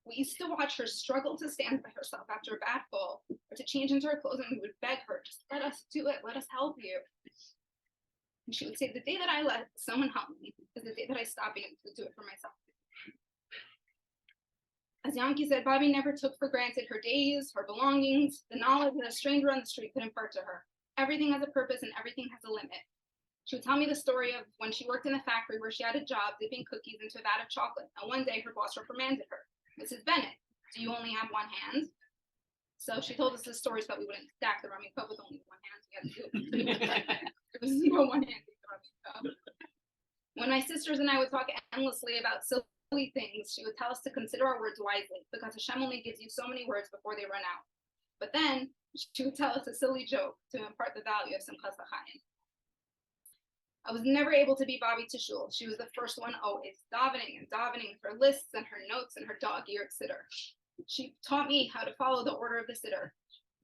We used to watch her struggle to stand by herself after a bad fall, or to change into her clothes, and we would beg her, just let us do it, let us help you. And she would say, the day that I let someone help me is the day that I stop being able to do it for myself. As Yankee said, Bobbi never took for granted her days, her belongings, the knowledge that a stranger on the street could impart to her. Everything has a purpose and everything has a limit. She would tell me the story of when she worked in the factory where she had a job dipping cookies into a vat of chocolate, and one day her boss reprimanded her. Mrs. Bennett, do you only have one hand? So she told us the story so that we wouldn't stack the rummy cup with only one hand. We had to do it. There was no one hand in the rummy cup. When my sisters and I would talk endlessly about silly things, she would tell us to consider our words wisely, because Hashem only gives you so many words before they run out. But then she would tell us a silly joke to impart the value of Simchas HaChaim. I was never able to be Bobbi to shul. She was the first one always, davening and davening with her lists and her notes and her dog-eared siddur. She taught me how to follow the order of the siddur.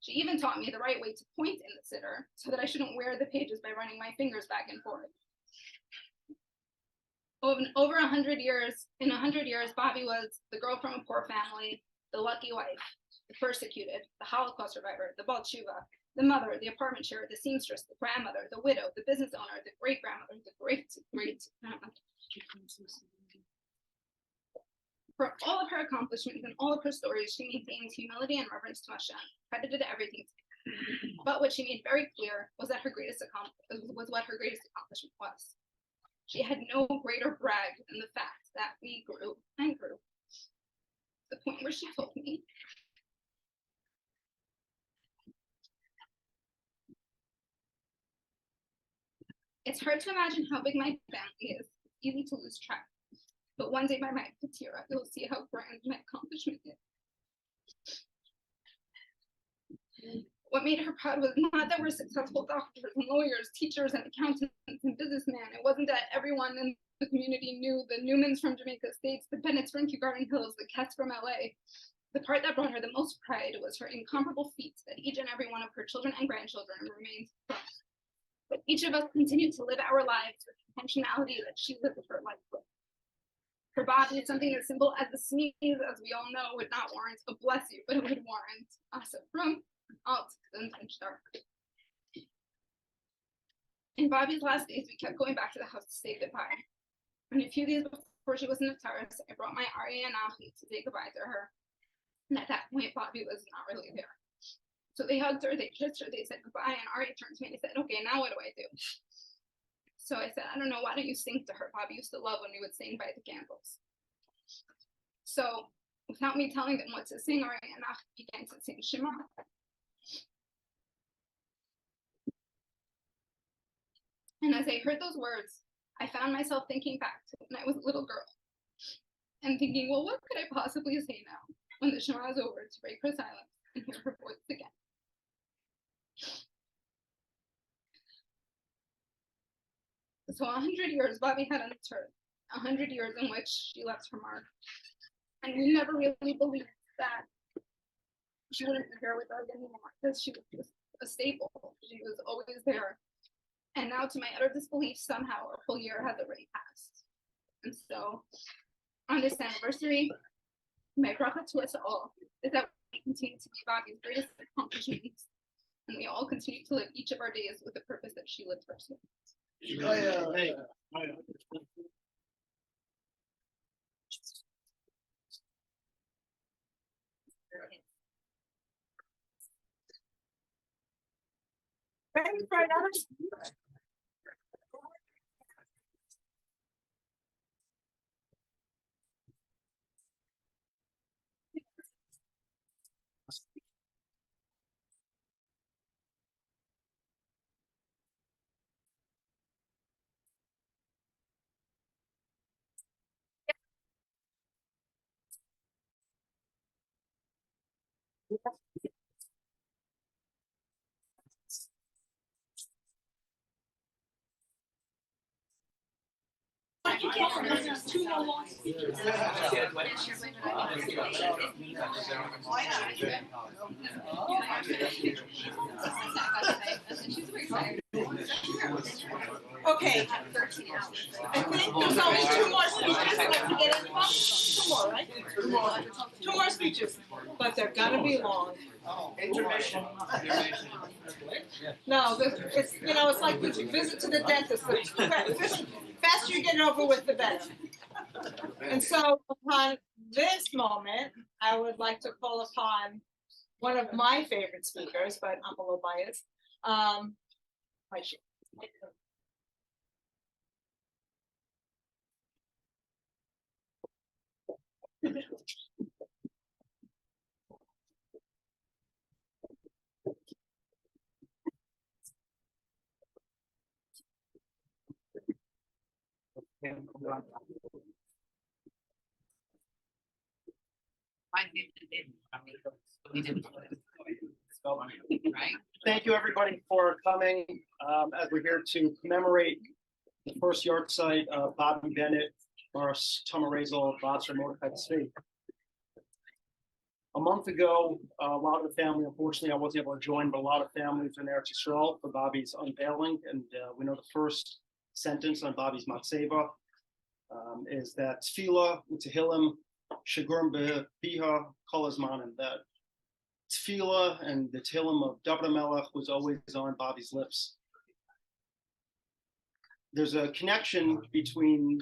She even taught me the right way to point in the siddur so that I shouldn't wear the pages by running my fingers back and forth. Over 100 years, in 100 years, Bobbi was the girl from a poor family, the lucky wife, the persecuted, the Holocaust survivor, the Baal Tshuva, the mother, the apartment sharer, the seamstress, the grandmother, the widow, the business owner, the great-grandmother, the great-great-grandmother. For all of her accomplishments and all of her stories, she maintained humility and reverence to Hashem, credited everything to him. But what she made very clear was that what her greatest accomplishment was. She had no greater brag than the fact that we grew and grew. The point where she told me, it's hard to imagine how big my family is. It's easy to lose track. But one day by my patira, you'll see how grand my accomplishment is. What made her proud was not that we're successful doctors and lawyers, teachers and accountants and businessmen. It wasn't that everyone in the community knew the Newmans from Jamaica Estates, the Bennetts from Kew Garden Hills, the Cats from LA. The part that brought her the most pride was her incomparable feats that each and every one of her children and grandchildren remained from. But each of us continued to live our lives with the intentionality that she lived her life with. Her body, something as simple as the sneeze, as we all know, would not warrant a bless you, but it would warrant us from out and dark. In Bobbi's last days, we kept going back to the house to say goodbye. And a few days before she was in the terrace, I brought my Ari and Achi to say goodbye to her. And at that point, Bobbi was not really there. So they hugged her, they kissed her, they said goodbye, and Ari turned to me and he said, okay, now what do I do? So I said, I don't know, why don't you sing to her? Bobbi used to love when we would sing by the candles. So without me telling them what to sing, Ari and Achi began to sing Shema. And as I heard those words, I found myself thinking back to when I was a little girl and thinking, well, what could I possibly say now when the Shema is over to break her silence and hear her voice again? So 100 years Bobbi had on this earth, 100 years in which she left her mark. And we never really believed that she wouldn't be here with us anymore because she was just a staple. She was always there. And now, to my utter disbelief, somehow a full year has already passed. And so, on this anniversary, my bracha to us all is that we continue to be Bobbi's greatest accomplishments, and we all continue to live each of our days with the purpose that she lived hers with. Ready for another? Okay. I think there's only two more speeches. Two more, right? Two more speeches, but they're gonna be long. Intermission. No, it's, you know, it's like the visit to the dentist. The faster you get it over with, the better. And so upon this moment, I would like to call upon one of my favorite speakers, but I'm a little biased. Thank you, everybody, for coming, as we're here to commemorate the first Yartzeit of Bobbi Bennett, Mars Tamarezel, Vatser Mordechai Tzvi. A month ago, a lot of the family, unfortunately, I wasn't able to join, but a lot of families in Eretz Yisrael for Bobbi's unveiling, and we know the first sentence on Bobbi's Matseva is that Tefillah U'Tehillim Shigurim Be'Biha Kol Hazman, and that Tefillah and the Tehillim of David Melech was always on Bobbi's lips. There's a connection between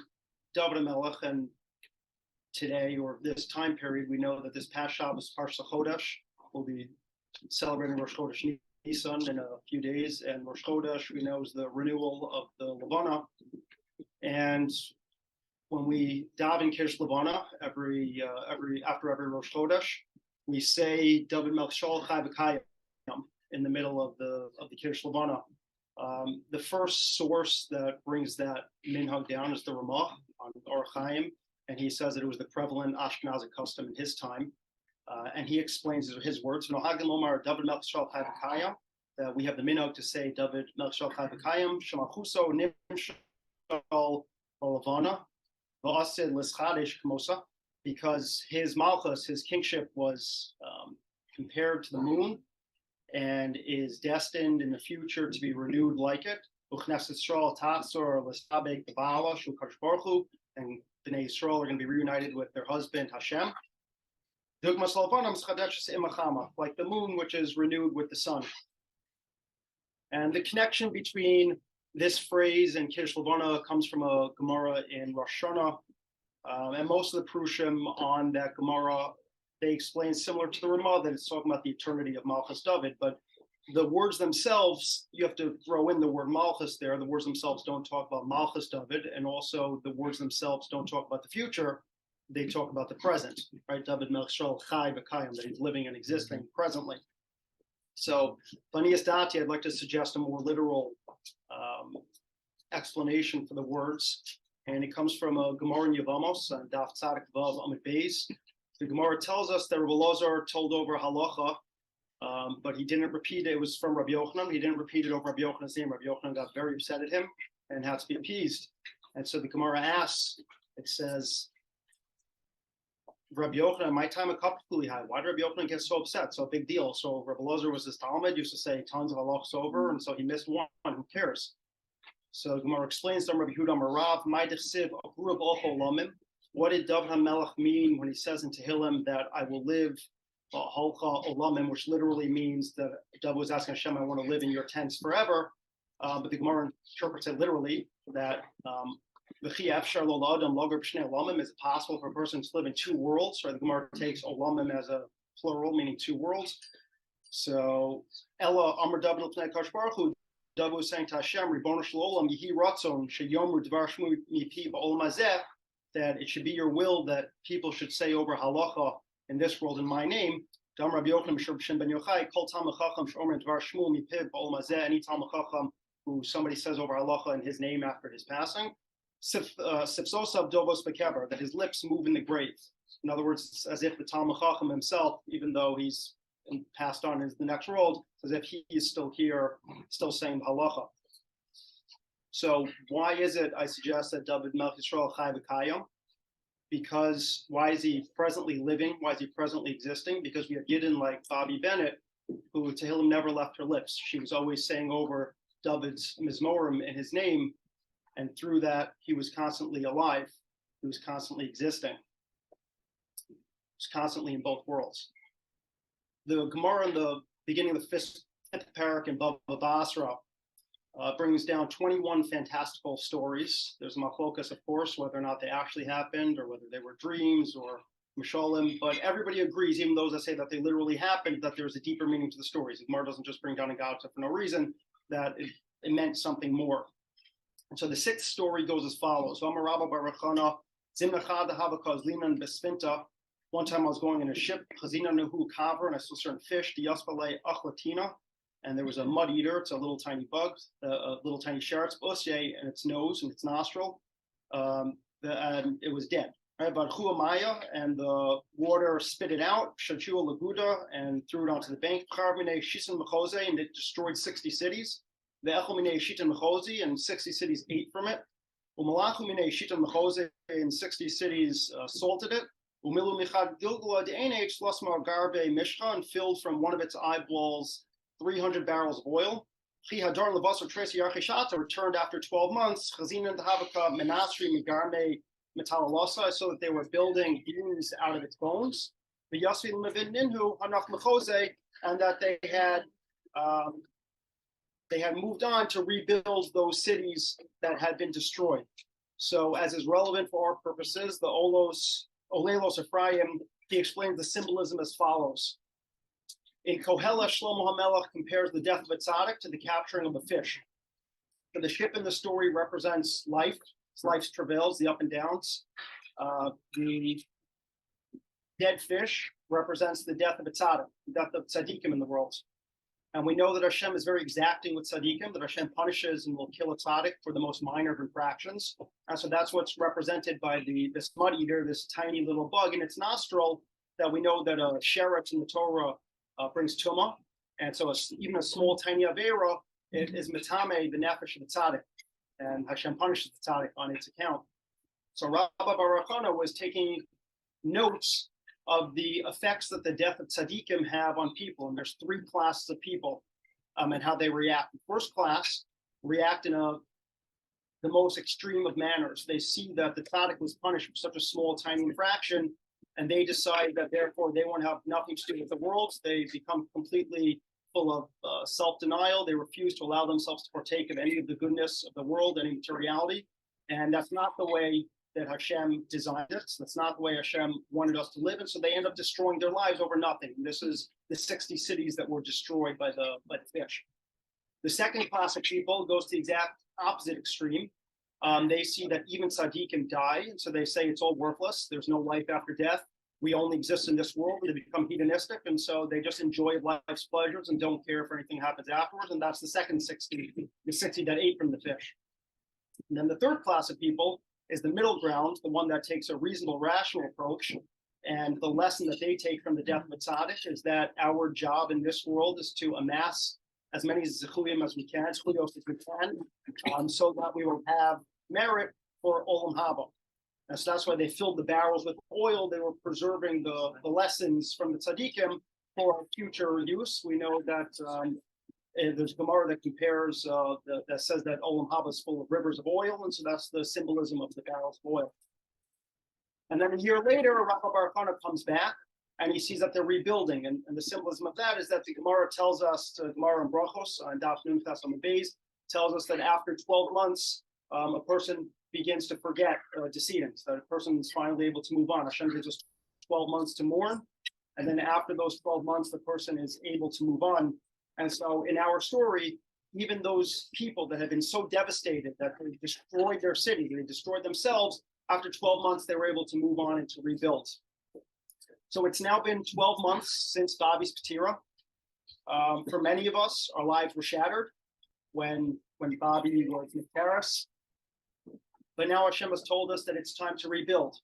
David Melech and today, or this time period. We know that this past Shabbos, Parsha Chodesh, will be celebrating Rosh Chodesh Nisan in a few days, and Rosh Chodesh, we know, is the renewal of the Levana. And when we daven Kiddush Levana after every Rosh Chodesh, we say David Melech Shol Chai V'Kayim in the middle of the Kiddush Levana. The first source that brings that minhag down is the Ramah on Orach Chaim, and he says that it was the prevalent Ashkenazi custom in his time. And he explains his words. Nohagim Omar David Melech Shol Chai V'Kayim, that we have the minhag to say David Melech Shol Chai V'Kayim Shemachuso Nim Shol Levana V'Asid L'Schadesh Kmosa, because his malchus, his kingship, was compared to the moon and is destined in the future to be renewed like it. And Bnei Yisrael are going to be reunited with their husband Hashem. Like the moon, which is renewed with the sun. And the connection between this phrase and Kiddush Levana comes from a Gemara in Rosh Hashanah. And most of the Prushim on that Gemara, they explain similar to the Ramah, that it's talking about the eternity of Malchus David, but the words themselves, you have to throw in the word Malchus there. The words themselves don't talk about Malchus David, and also the words themselves don't talk about the future. They talk about the present, right? David Melech Shol Chai V'Kayim, that he's living and existing presently. So, Banias Dati, I'd like to suggest a more literal explanation for the words. And it comes from a Gemara in Yevamos, Daf Tzadik Vav Amid Beis. The Gemara tells us that Rabbi Elazar told over halacha, but he didn't repeat it. It was from Rabbi Yochanan. He didn't repeat it over Rabbi Yochanan's name. Rabbi Yochanan got very upset at him. and had to be appeased. And so the Gemara asks, it says, Rabbi Yochanan, my time a cup of high. Why did Rabbi Yochanan get so upset? So big deal. So Rabbi Lozer was his Talmud, used to say tons of halachos over, and so he missed one. Who cares? So Gemara explains to Rabbi Huda Marav, my dechsiv akurav ocho lamim. What did David HaMelech mean when he says in Tehillim that I will live holcha olamim, which literally means that David was asking Hashem, I want to live in your tents forever. But the Gemara interprets it literally that is it possible for a person to live in two worlds? Right? The Gemara takes olamim as a plural, meaning two worlds. So Ella Amar David L'Pnei Kadosh Baruch Hu, David was saying to Hashem, Ribono Shel Olam Yehi Ratzon Sheyomer Dvar Shmu Mipi Ba'olam Hazeh, that it should be your will that people should say over halacha in this world in my name. Dam Rabbi Yochanan B'Shem B'Shem Ben Yochai Kol Talmid Chacham Sheomer Dvar Shmu Mipi Ba'olam Hazeh. Any Talmid Chacham who somebody says over halacha in his name after his passing, Sifsosav Dovos Bekeber, that his lips move in the grave. In other words, it's as if the Talmid Chacham himself, even though he's passed on into the next world, as if he is still here, still saying halacha. So why is it, I suggest, that David Melech Yisrael Chai V'Kayim? Because why is he presently living? Why is he presently existing? Because we have Yidden like Bobbi Bennett, who Tehillim never left her lips. She was always saying over David's Mizmorim in his name, and through that, he was constantly alive. He was constantly existing. He was constantly in both worlds. The Gemara in the beginning of the fifth parak in Bava Basra brings down 21 fantastical stories. There's machlokas, of course, whether or not they actually happened or whether they were dreams or mishalim, but everybody agrees, even those that say that they literally happened, that there's a deeper meaning to the stories. The Gemara doesn't just bring down a galaxy for no reason, that it meant something more. And so the sixth story goes as follows. One time I was going in a ship, and I saw certain fish, and there was a mud eater. It's a little tiny bug, a little tiny shark, in its nose and its nostril. And it was dead. Right? And the water spit it out, and threw it onto the bank. And it destroyed 60 cities. And 60 cities ate from it. And 60 cities salted it. And filled from one of its eyeballs 300 barrels of oil. Returned after 12 months. So that they were building beams out of its bones. And that they had moved on to rebuild those cities that had been destroyed. So as is relevant for our purposes, the Olelos Ephraim, he explains the symbolism as follows. In Kohelah, Shlomo HaMelech compares the death of a tzaddik to the capturing of a fish. So the ship in the story represents life, it's life's travails, the up and downs. The dead fish represents the death of a tzaddik, the death of tzaddikim in the world. And we know that Hashem is very exacting with tzaddikim, that Hashem punishes and will kill a tzaddik for the most minor of infractions. And so that's what's represented by this mud eater, this tiny little bug in its nostril, that we know that a sheretz in the Torah brings tumah. And so even a small tiny avera, it is metame, the nefesh of the tzaddik. And Hashem punishes the tzaddik on its account. So Rabbi Baruch Hana was taking notes of the effects that the death of tzaddikim have on people. And there's three classes of people and how they react. The first class react in the most extreme of manners. They see that the tzaddik was punished for such a small, tiny infraction, and they decide that therefore they want to have nothing to do with the world. They become completely full of self-denial. They refuse to allow themselves to partake of any of the goodness of the world, any materiality. And that's not the way that Hashem designed it. That's not the way Hashem wanted us to live. And so they end up destroying their lives over nothing. And this is the 60 cities that were destroyed by the fish. The second class of people goes to the exact opposite extreme. They see that even tzaddikim die. And so they say it's all worthless. There's no life after death. We only exist in this world. They become hedonistic. And so they just enjoy life's pleasures and don't care if anything happens afterwards. And that's the second 60, the 60 that ate from the fish. And then the third class of people is the middle ground, the one that takes a reasonable, rational approach. And the lesson that they take from the death of a tzaddik is that our job in this world is to amass as many zechuyim as we can, zechuyos as we can, so that we will have merit for olam haba. And so that's why they filled the barrels with oil. They were preserving the lessons from the tzaddikim for future use. We know that there's Gemara that compares, that says that olam haba is full of rivers of oil, and so that's the symbolism of the barrels of oil. And then a year later, Rabbi Baruch Hana comes back, and he sees that they're rebuilding. And the symbolism of that is that the Gemara tells us, Gemara and Brachos, on Daf Nun Ches Amud Beis, tells us that after 12 months, a person begins to forget decedents, that a person is finally able to move on. Hashem gives us 12 months to mourn, and then after those 12 months, the person is able to move on. And so in our story, even those people that have been so devastated that they destroyed their city, they destroyed themselves, after 12 months, they were able to move on and to rebuild. So it's now been 12 months since Bobbi's Patira. For many of us, our lives were shattered when Bobbi was in Paris. But now Hashem has told us that it's time to rebuild.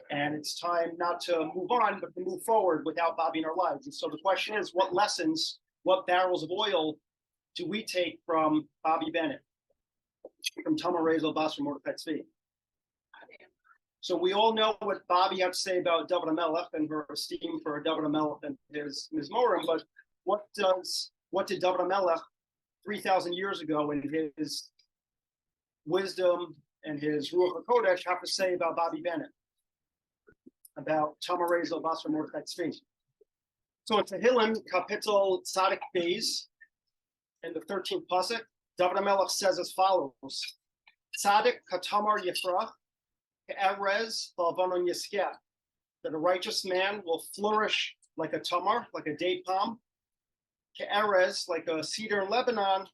And it's time not to move on, but to move forward without Bobbi in our lives. And so the question is, what lessons, what barrels of oil do we take from Bobbi Bennett, from Tamar Rezel Basra Mordechai Tzvi? So we all know what Bobbi had to say about David HaMelech and her esteem for David HaMelech and his Mizmorim, but what did David HaMelech 3,000 years ago in his wisdom and his Ruach HaKodesh have to say about Bobbi Bennett, about Tamar Rezel Basra Mordechai Tzvi? So in Tehillim, Kapitel Tzadik Beis, in the 13th pasuk, David HaMelech says as follows: Tzadik Katamar Yifrach, Erez Balvanon Yeskeh, that a righteous man will flourish like a tamar, like a date palm. Erez, like a cedar in Lebanon,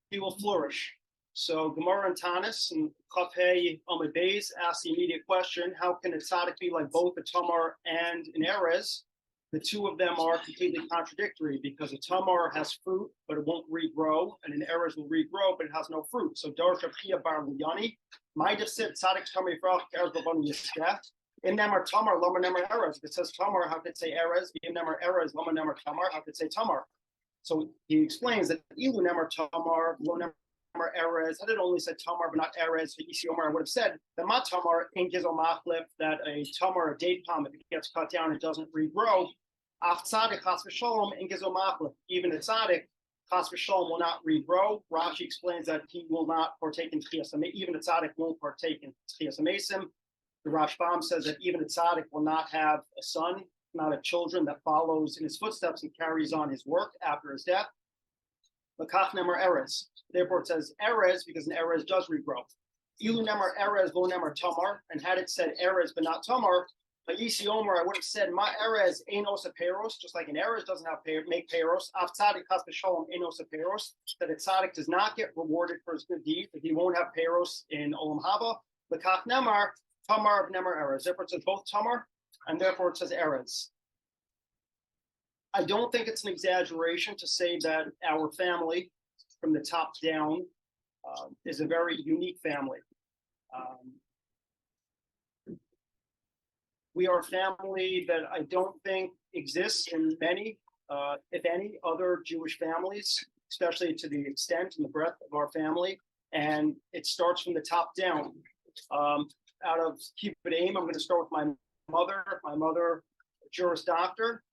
he will flourish. So Gemara and Tanis and Chafei Amud Beis ask the immediate question: how can a tzaddik be like both a tamar and an erez? The two of them are completely contradictory, because a tamar has fruit, but it won't regrow, and an erez will regrow, but it has no fruit. So Dor Shapia Bar Luyani might have said tzaddik tamar yifrach erez b'vanu yeskeh. In nemar tamar, lama nemar erez. If it says tamar, how could it say erez? In nemar erez, lama nemar tamar, how could it say tamar? So he explains that ilu nemar tamar, lo nemar erez. Had it only said tamar but not erez, Isi Omar would have said that ma tamar in gizo machlif, that a tamar, a date palm, if it gets cut down, it doesn't regrow. Af tzaddik chas v'sholom in gizo machlif. Even a tzaddik chas v'sholom will not regrow. Rashi explains that he will not partake in tchias hamesim. Even a tzaddik won't partake in tchias hamesim. The Rashbam says that even a tzaddik will not have a son, not a children that follows in his footsteps and carries on his work after his death. L'kach nemar erez. Therefore, it says erez because an erez does regrow. Ilu nemar erez, lo nemar tamar. And had it said erez but not tamar, like Isi Omer, I would have said ma erez enos aperos, just like an erez doesn't have make peros. Av tzaddik chas v'sholom enos aperos, that a tzaddik does not get rewarded for his good deed, that he won't have peros in olam haba. L'kach nemar tamar of nemar erez. Therefore, it says both tamar, and therefore it says erez. I don't think it's an exaggeration to say that our family, from the top down, is a very unique family. We are a family that I don't think exists in many, if any, other Jewish families, especially to the extent and the breadth of our family. And it starts from the top down. Out of Kibbutz Aim, I'm going to start with my mother, a Juris doctor,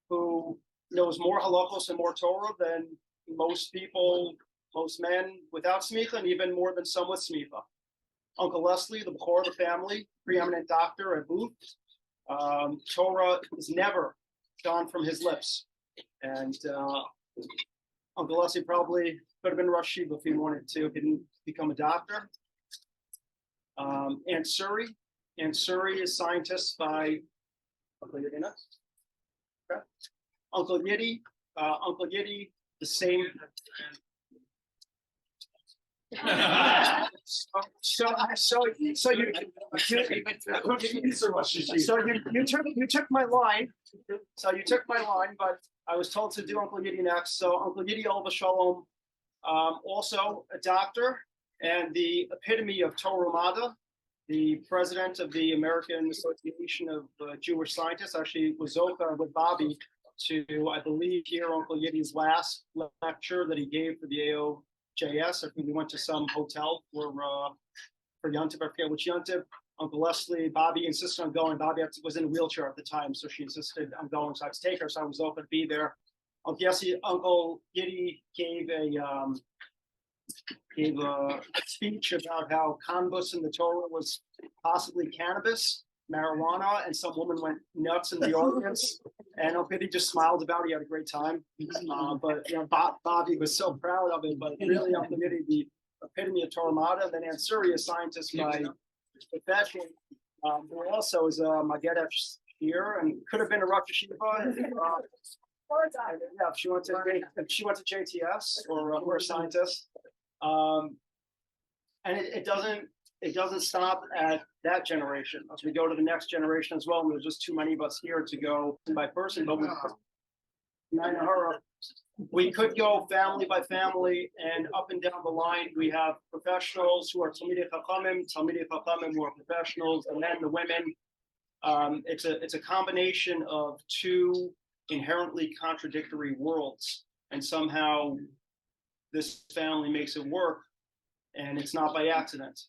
who knows more halachos and more Torah than most people, most men without smicha, and even more than some with smicha. Uncle Leslie, the Bechor of the family, preeminent doctor at Booth. Torah is never gone from his lips. And Uncle Leslie probably could have been Rosh Yeshiva if he wanted to, if he didn't become a doctor. Aunt Suri is scientist by Uncle Yidina. Okay. Uncle Yiddy, the same. You took my line. But I was told to do Uncle Yiddy next. So Uncle Yiddy Olva Shalom, also a doctor and the epitome of Torah Umada, the president of the American Association of Jewish Scientists. Actually was Zoka with Bobbi to, I believe, hear Uncle Yiddi's last lecture that he gave for the AOJS. I think we went to some hotel for Yontif, I forget which Yontif. Uncle Leslie, Bobby insisted on going. Bobby was in a wheelchair at the time, so she insisted on going. So I had to take her, so I was open to be there. Uncle Yiddi gave a speech about how cannabis in the Torah was possibly cannabis, marijuana, and some woman went nuts in the audience. And Uncle Yiddi just smiled about it. He had a great time. But you know, Bobby was so proud of it. But really, Uncle Yiddi, the epitome of Torah Mada. Then Ansuri, a scientist by profession, who also is a Magedah here and could have been a Rosh Yeshiva. Yeah, if she went to JTS or a scientist. And it doesn't stop at that generation. As we go to the next generation as well, and there's just too many of us here to go by person, but we could go family by family and up and down the line. We have professionals who are Talmidei Chachamim who are professionals, and then the women. It's a combination of two inherently contradictory worlds, and somehow this family makes it work, and it's not by accident.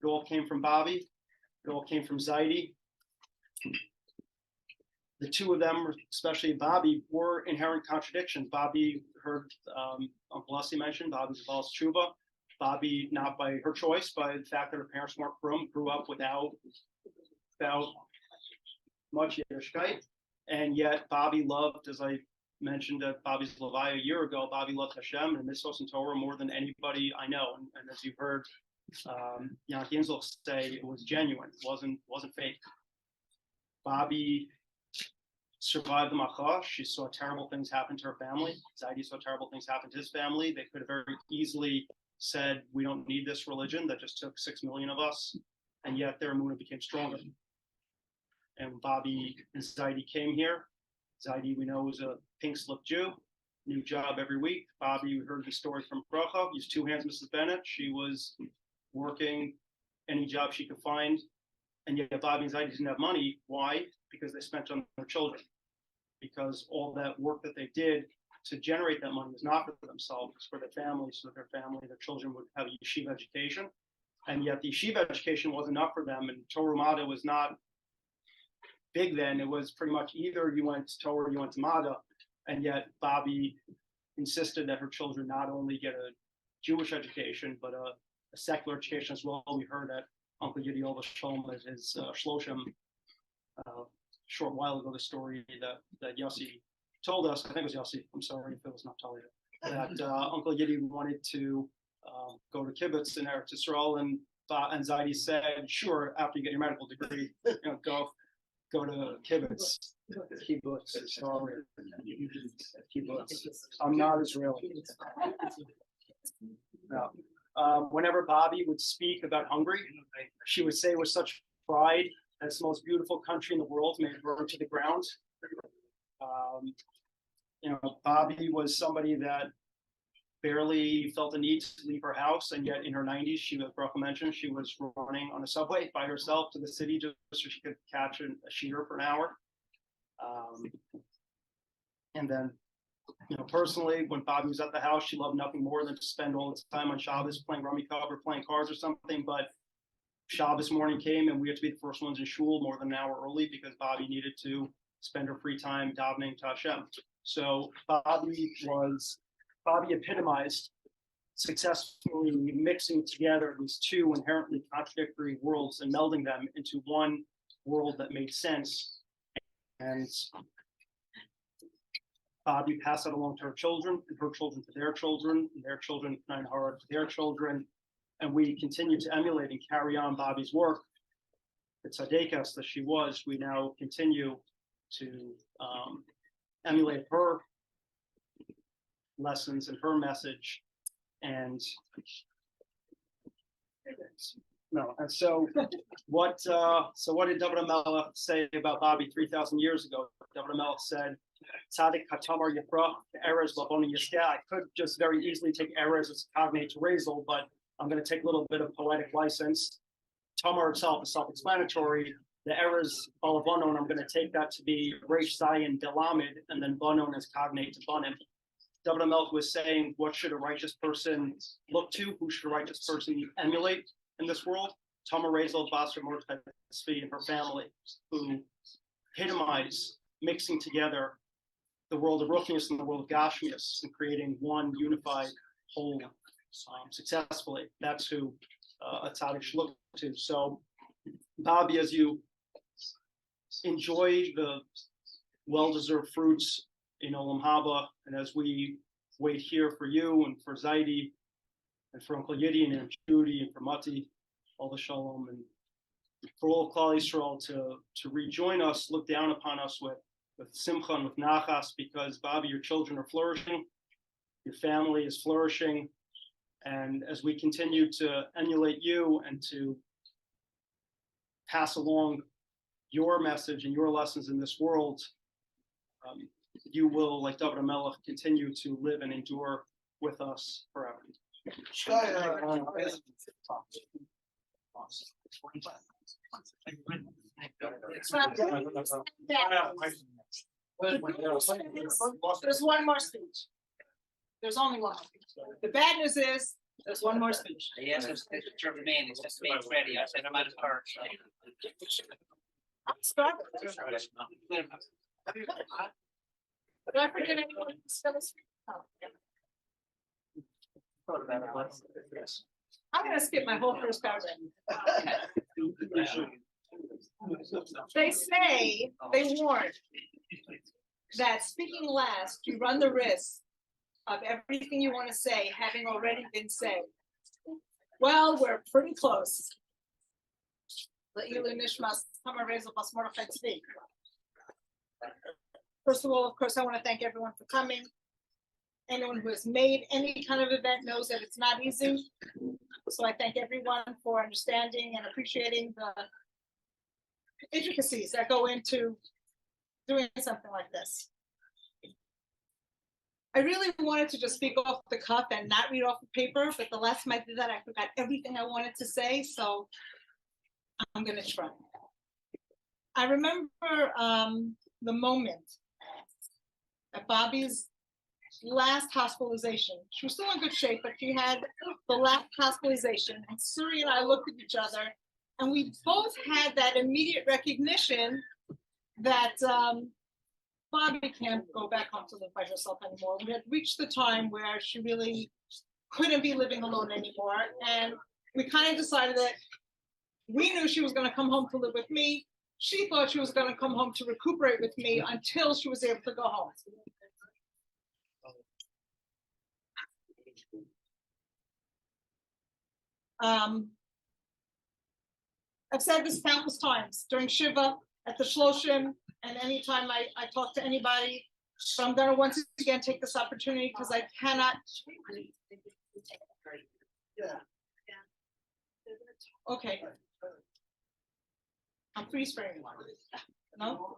It all came from Bobbi. It all came from Zaidi. The two of them, especially Bobbi, were inherent contradictions. Bobbi heard Uncle Leslie mention Bobbi's Baal Tshuva. Bobbi, not by her choice, by the fact that her parents weren't from, grew up without much Yiddishkeit. And yet Bobbi loved, as I mentioned at Bobbi's Levaya a year ago, Bobbi loved Hashem and Mitzvos and Torah more than anybody I know. And as you heard Jan Ginsel say, it was genuine. It wasn't fake. Bobbi survived the Machash. She saw terrible things happen to her family. Zaidi saw terrible things happen to his family. They could have very easily said, we don't need this religion that just took 6 million of us. And yet their emunah became stronger. And Bobbi and Zaidi came here. Zaidi, we know, was a pink slip Jew, new job every week. Bobbi, we heard the story from Bracha, used two hands, Mrs. Bennett. She was working any job she could find. And yet Bobbi and Zaidi didn't have money. Why? Because they spent on their children. Because all that work that they did to generate that money was not for themselves, it was for their families, so that their children would have a yeshiva education. And yet the yeshiva education wasn't enough for them, and Torah Mada was not big then. It was pretty much either you went to Torah or you went to Mada, and yet Bobbi insisted that her children not only get a Jewish education, but a secular education as well. We heard that Uncle Yiddi Ova Shalom at his Shloshim short while ago, the story that Yossi told us. I think it was Yossi. I'm sorry if it was not Talia. That Uncle Yiddi wanted to go to kibbutz in Eretz Yisrael, and Zaidi said, "Sure, after you get your medical degree, go to kibbutz." Kibbutz, sorry. Kibbutz. I'm not Israeli. No. Whenever Bobbi would speak about Hungary, she would say with such pride, "That's the most beautiful country in the world," made her to the ground. Bobbi was somebody that barely felt the need to leave her house, and yet in her 90s, she, as Bracha mentioned, she was running on a subway by herself to the city just so she could catch a shear for an hour. And then, personally, when Bobbi was at the house, she loved nothing more than to spend all the time on Shabbos playing rummy cup or playing cards or something. But Shabbos morning came, and we had to be the first ones in shul more than an hour early because Bobbi needed to spend her free time davening to Hashem. So Bobbi epitomized successfully mixing together these two inherently contradictory worlds and melding them into one world that made sense. And Bobbi passed that along to her children, and her children to their children, and their children, to their children. And we continue to emulate and carry on Bobbi's work. The tzaddikas that she was, we now continue to emulate her lessons and her message. And so what did David HaMelech say about Bobbi 3,000 years ago? David HaMelech said, "Tzaddik hatamar yifrach, erez lavoni yiskeh." I could just very easily take erez as a cognate to Razel, but I'm going to take a little bit of poetic license. Tamar itself is self-explanatory. the errors Balavono, and I'm going to take that to be Reish Zion Delamid, and then Bonon is cognate to Bonim. David HaMelech was saying, what should a righteous person look to? Who should a righteous person emulate in this world? Tamar Rezel Basra Mordechai Tzvi and her family, who epitomize mixing together the world of Ruchnius and the world of Gashmius and creating one unified whole successfully. That's who a tzaddik should look to. So, Bobbi, as you enjoy the well-deserved fruits in Olam Haba, and as we wait here for you and for Zaidi and for Uncle Yiddi and Aunt Judy and for Mati, all the shalom, and for all of Klal Yisrael to rejoin us, look down upon us with simcha and with nachas, because Bobbi, your children are flourishing, your family is flourishing, and as we continue to emulate you and to pass along your message and your lessons in this world, you will, like David HaMelech, continue to live and endure with us forever. There's one more speech. There's only one. The bad news is, there's one more speech. Yes, it's to remain, it's just made ready, I said I'm out of car. I'm starving. Did I forget anyone who's gonna speak? Oh, yeah. I'm gonna skip my whole first paragraph. They say, they warn that speaking last, you run the risk of everything you want to say having already been said. Well, we're pretty close. First of all, of course, I want to thank everyone for coming. Anyone who has made any kind of event knows that it's not easy. So I thank everyone for understanding and appreciating the intricacies that go into doing something like this. I really wanted to just speak off the cuff and not read off the paper, but the last time I did that, I forgot everything I wanted to say, so I'm gonna try. I remember the moment at Bobbi's last hospitalization. She was still in good shape, but she had the last hospitalization, and Suri and I looked at each other, and we both had that immediate recognition that Bobbi can't go back home to live by herself anymore. We had reached the time where she really couldn't be living alone anymore, and we kind of decided that we knew she was going to come home to live with me. She thought she was going to come home to recuperate with me until she was able to go home. I've said this countless times during Shiva, at the Shloshim, and anytime I talk to anybody, but I'm going to once again take this opportunity because I cannot. Okay. I'm freeze framing. No?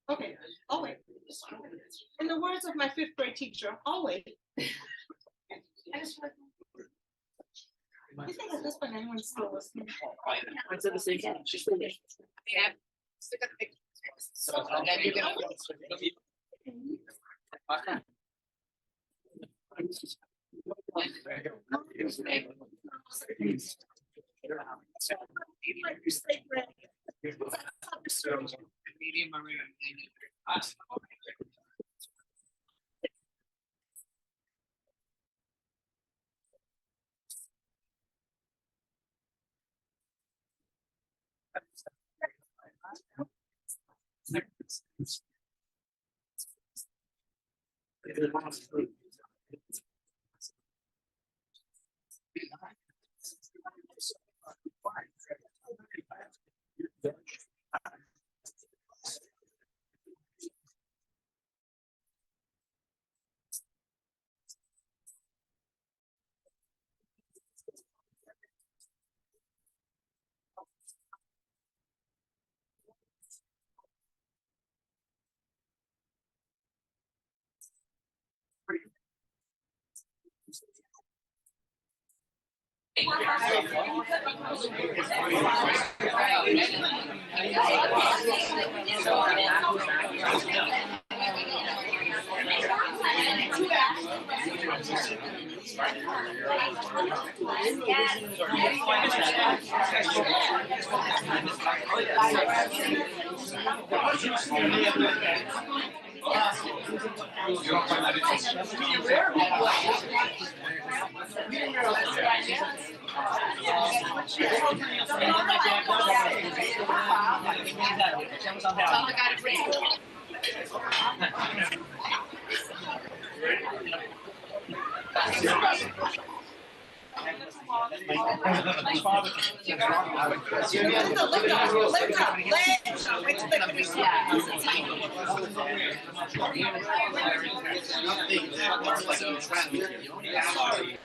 Okay, I'll wait. In the words of my 5th grade teacher, I'll wait. You think at this point anyone's still listening? It's at the same time. She's still there. Yeah. So then you're gonna. Medium marine.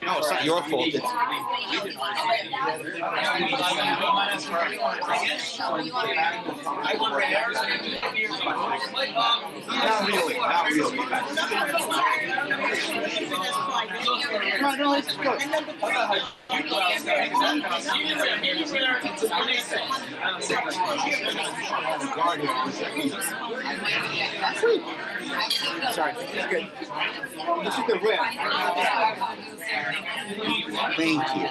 No, it's not your fault. It's not really, not really. No, it's good. Sorry, it's good. This is the rim. Thank you.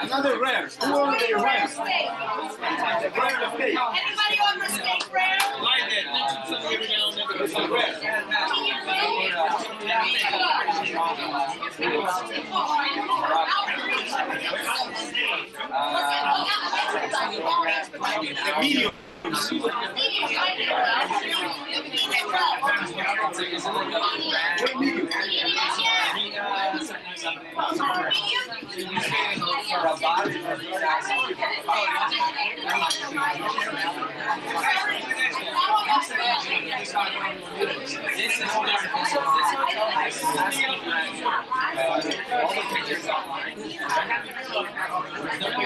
Another rare. Who ordered a rare? Anybody order steak rare? Medium.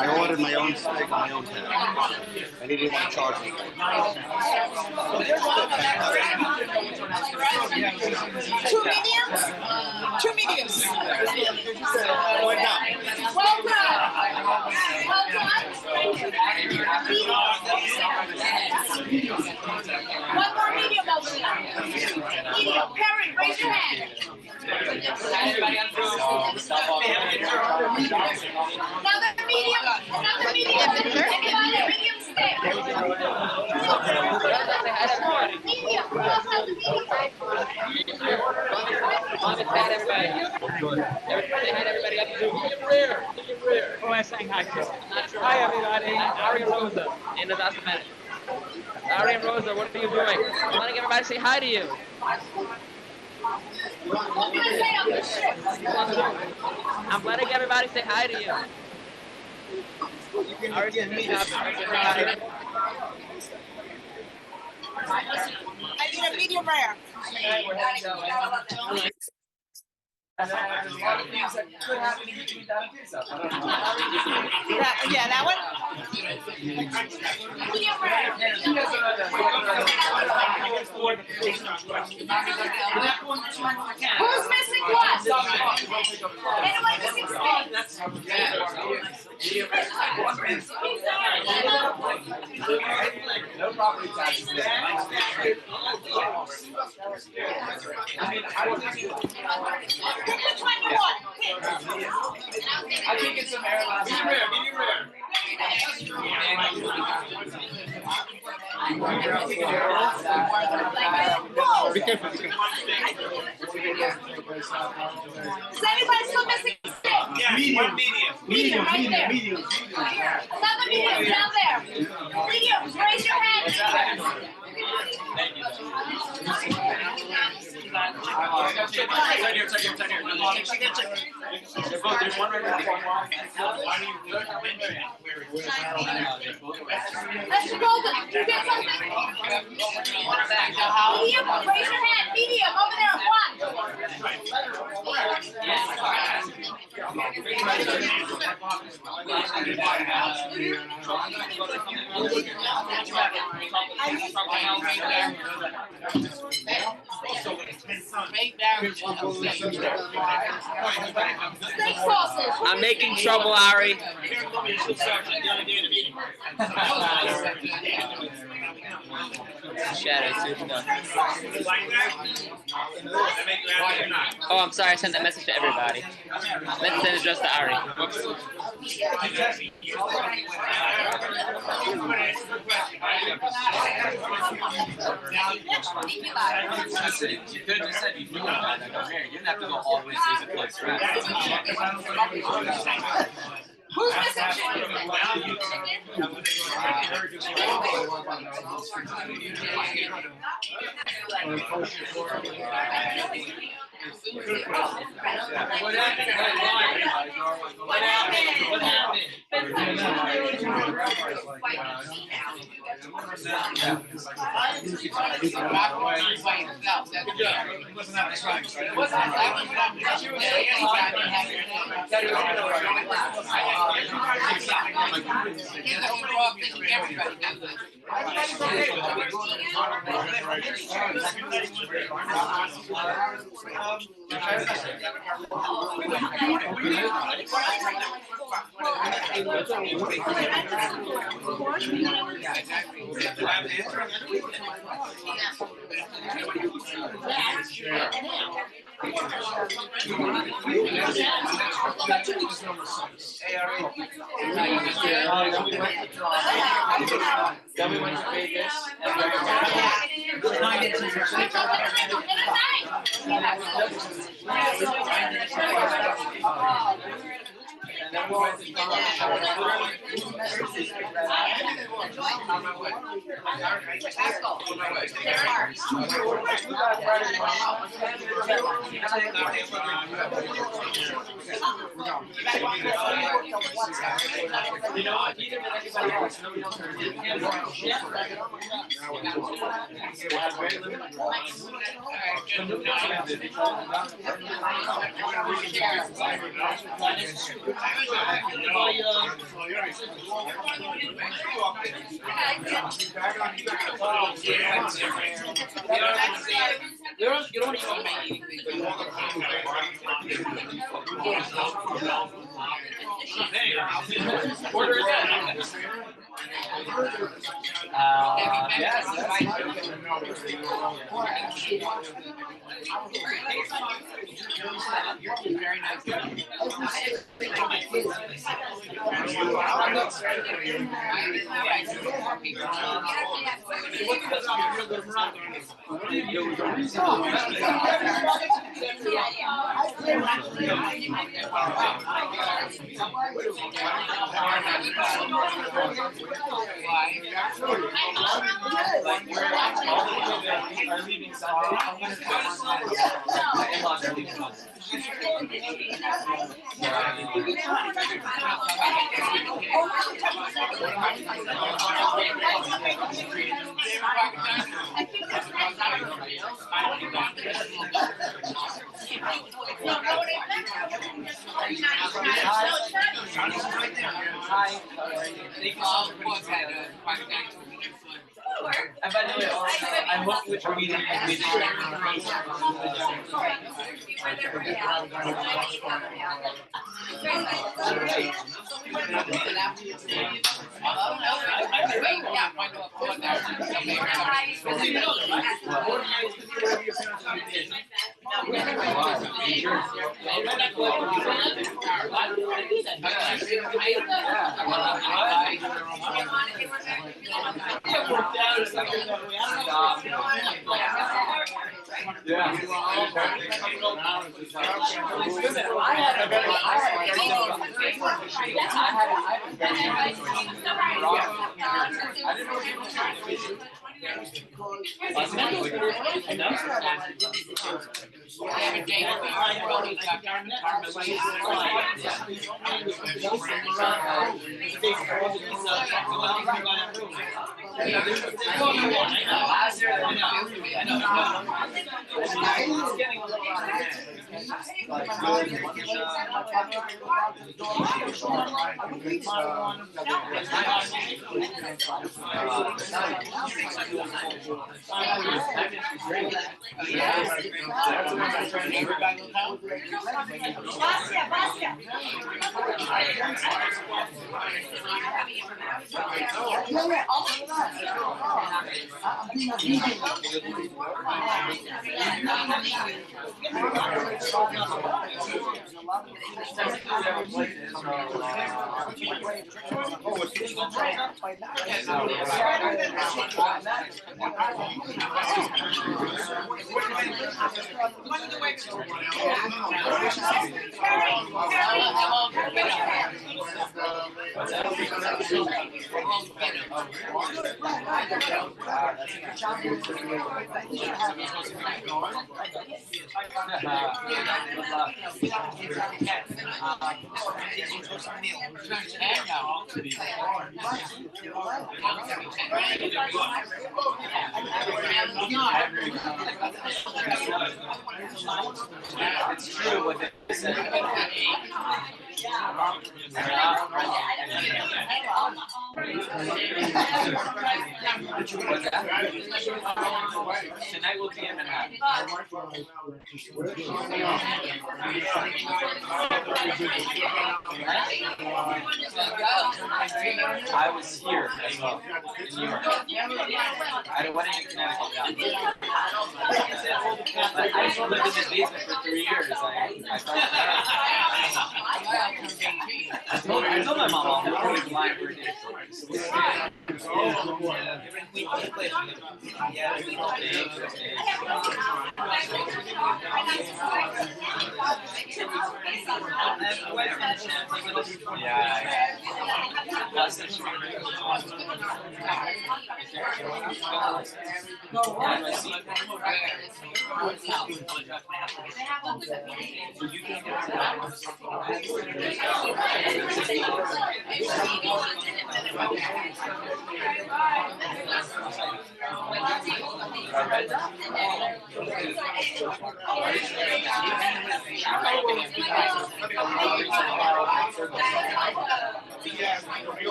I ordered my own steak, my own tab. And he didn't want to charge me. Two mediums? Two mediums. Well done. Well done. Well done. One more medium over there. Medium. Perry, raise your hand. Another medium. Another medium. Anybody? Medium steak. Medium. Who else has a medium? Who am I saying hi to? Hi, everybody. Ari and Rosa in the last minute. Ari and Rosa, what are you doing? I'm letting everybody say hi to you. What can I say on this ship? I'm letting everybody say hi to you. Ari, say hi. I need a medium rare. Yeah, that one? Medium rare. Who's missing what? Anyone missing No property taxes there. Which one you want? I can get some air last night. Medium rare. Be careful. Is anybody still missing steak? Medium. Medium, right there. Medium. Another medium down there. Mediums, raise your hand. There's one right there. Let's go. Did you get something? Medium, raise your hand. Medium, over there at one. I'm making trouble, Ari. Shadow Seudah. Oh, I'm sorry. I sent that message to everybody. Let's send it just to Ari. Listen, you could have just said you feel bad. Like, I'm married. You didn't have to go all the way to the place, right? Who's message? What happened? Then we went to Vegas. And then we went to you know what? He didn't anybody else. Nobody else did. You don't even order it yes. Very nice. And by the way, I hope which meeting we did. It's true what they said. What's that? Tonight we'll be in Manhattan. I was here as well, in New York. I had a wedding in Connecticut. Yeah. I just lived in this basement for 3 years. I told my mom I'll always lie for a day.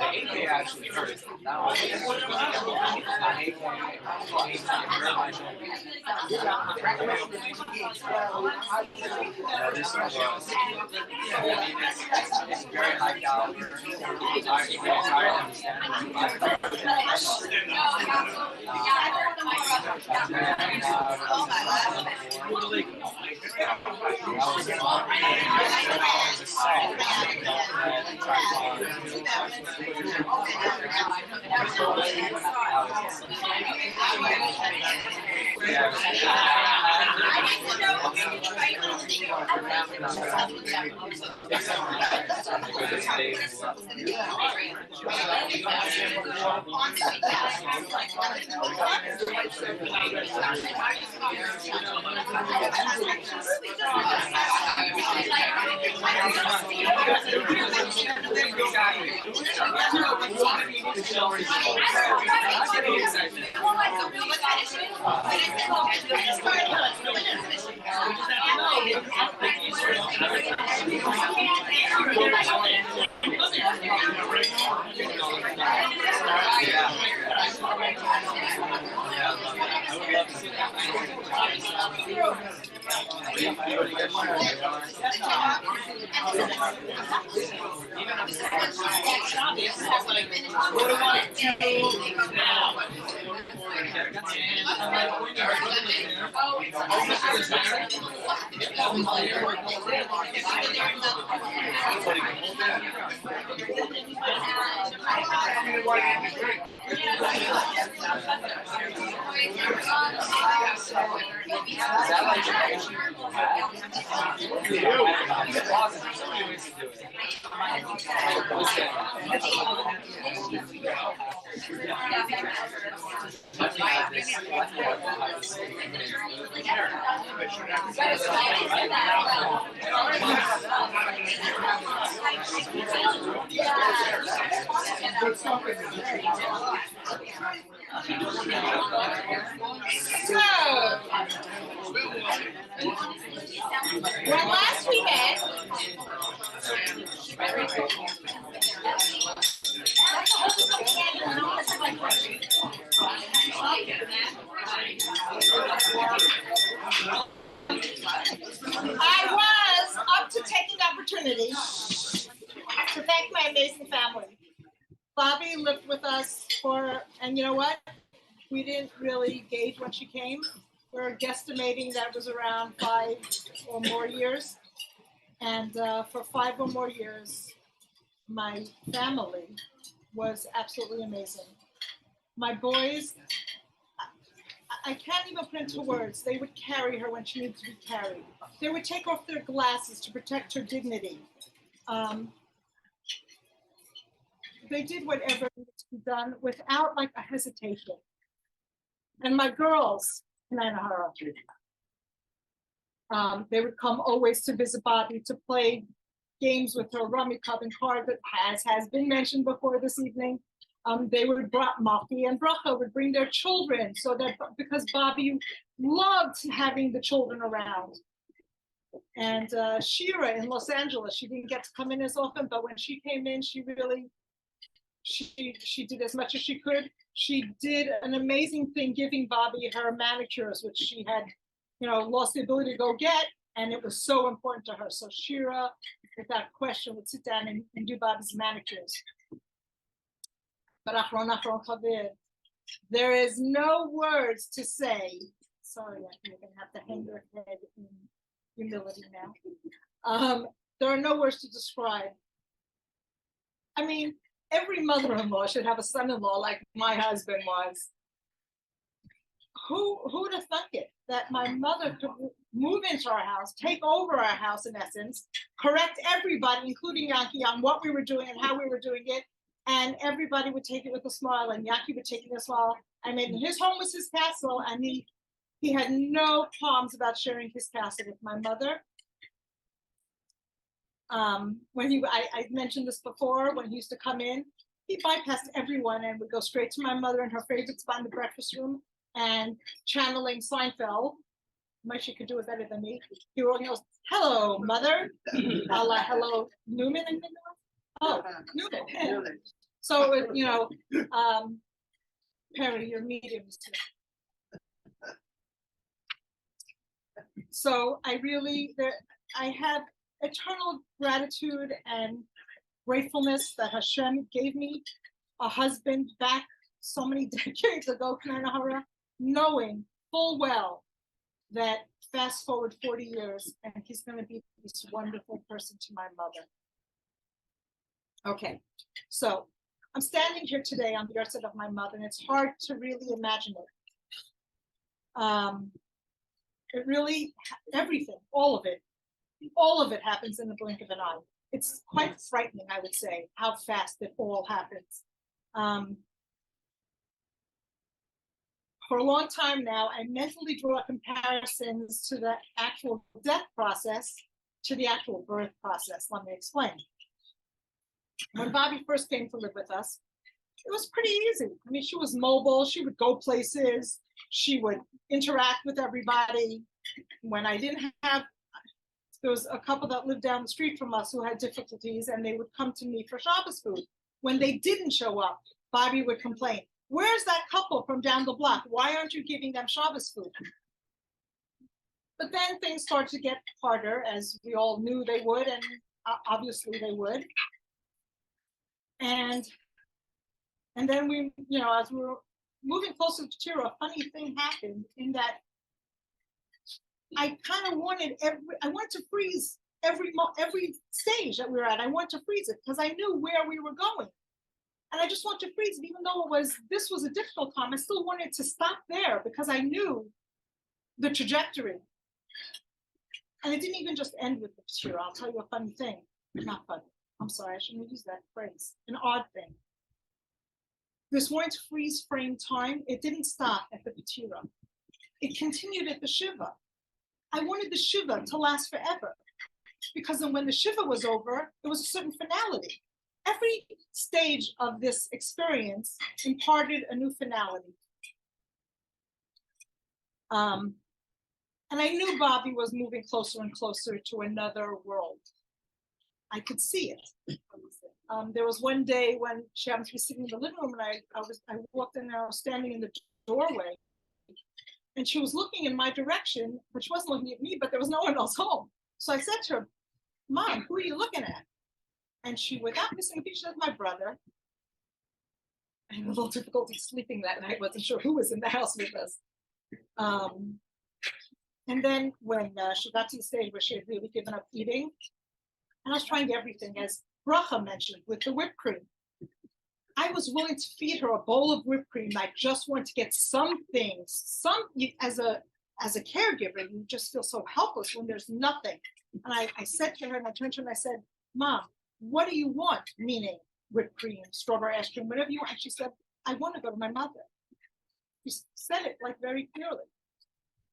The 8K actually hurt. That was this was, it's very high caliber. When last we met, I was up to taking the opportunity to thank my amazing family. Bobbi lived with us and you know what? We didn't really gauge when she came. We're guesstimating that was around 5 or more years. And for 5 or more years, my family was absolutely amazing. My boys, I can't even put into words. They would carry her when she needed to be carried. They would take off their glasses to protect her dignity. They did whatever needed to be done without like a hesitation. And my girls, they would come always to visit Bobbi to play games with her, rummy cup and card, that has been mentioned before this evening. They would Mafi and Bracha would bring their children, so that because Bobbi loved having the children around. And Shira in Los Angeles, she didn't get to come in as often, but when she came in, she did as much as she could. She did an amazing thing giving Bobbi her manicures, which she had, lost the ability to go get, and it was so important to her. So Shira, without question, would sit down and do Bobbi's manicures. But there is no words to say. Sorry, you're gonna have to hang your head in humility now. There are no words to describe. I mean, every mother-in-law should have a son-in-law like my husband was. Who'd have thunk it that my mother could move into our house, take over our house in essence, correct everybody, including Yankee, on what we were doing and how we were doing it, and everybody would take it with a smile, and Yankee would take it with a smile. I mean, his home was his castle, and he had no qualms about sharing his castle with my mother. When I mentioned this before, when he used to come in, he bypassed everyone and would go straight to my mother in her favorite spot in the breakfast room and channeling Seinfeld. She could do it better than me. He goes, "Hello, mother." Hello, Newman. Oh, Newman. So, Perry, your mediums. So I have eternal gratitude and gratefulness that Hashem gave me a husband back so many decades ago, knowing full well that fast forward 40 years and he's going to be this wonderful person to my mother. Okay, so I'm standing here today on the Yartzeit of my mother, and it's hard to really imagine it. It really, everything, all of it happens in the blink of an eye. It's quite frightening, I would say, how fast it all happens. For a long time now, I mentally draw comparisons to the actual death process to the actual birth process. Let me explain. When Bobbi first came to live with us, it was pretty easy. I mean, she was mobile. She would go places. She would interact with everybody. When I didn't have, there was a couple that lived down the street from us who had difficulties, and they would come to me for Shabbos food. When they didn't show up, Bobbi would complain, "Where's that couple from down the block? Why aren't you giving them Shabbos food?" But then things started to get harder, as we all knew they would, and obviously they would. And then we, as we were moving closer to Tira, a funny thing happened in that I kind of wanted to freeze every stage that we were at. I wanted to freeze it because I knew where we were going. And I just wanted to freeze it, even though this was a difficult time, I still wanted to stop there because I knew the trajectory. And it didn't even just end with the Tira. I'll tell you a funny thing. Not funny. I'm sorry, I shouldn't use that phrase. An odd thing. This wanting to freeze frame time, it didn't stop at the Tira. It continued at the Shiva. I wanted the Shiva to last forever. Because then when the Shiva was over, there was a certain finality. every stage of this experience imparted a new finality. And I knew Bobbi was moving closer and closer to another world. I could see it. There was one day when she happened to be sitting in the living room, and I walked in there, I was standing in the doorway, and she was looking in my direction, but she wasn't looking at me, but there was no one else home. So I said to her, Mom, who are you looking at? And she, without missing a beat, she said, my brother. I had a little difficulty sleeping that night, wasn't sure who was in the house with us. And then when she got to the stage where she had really given up eating, and I was trying everything, as Bracha mentioned, with the whipped cream. I was willing to feed her a bowl of whipped cream. I just want to get something, as a caregiver, you just feel so helpless when there's nothing. And I said to her, and I turned to her and I said, Mom, what do you want? Meaning whipped cream, strawberry ice cream, whatever you want. And she said, I want to go to my mother. She said it like very clearly.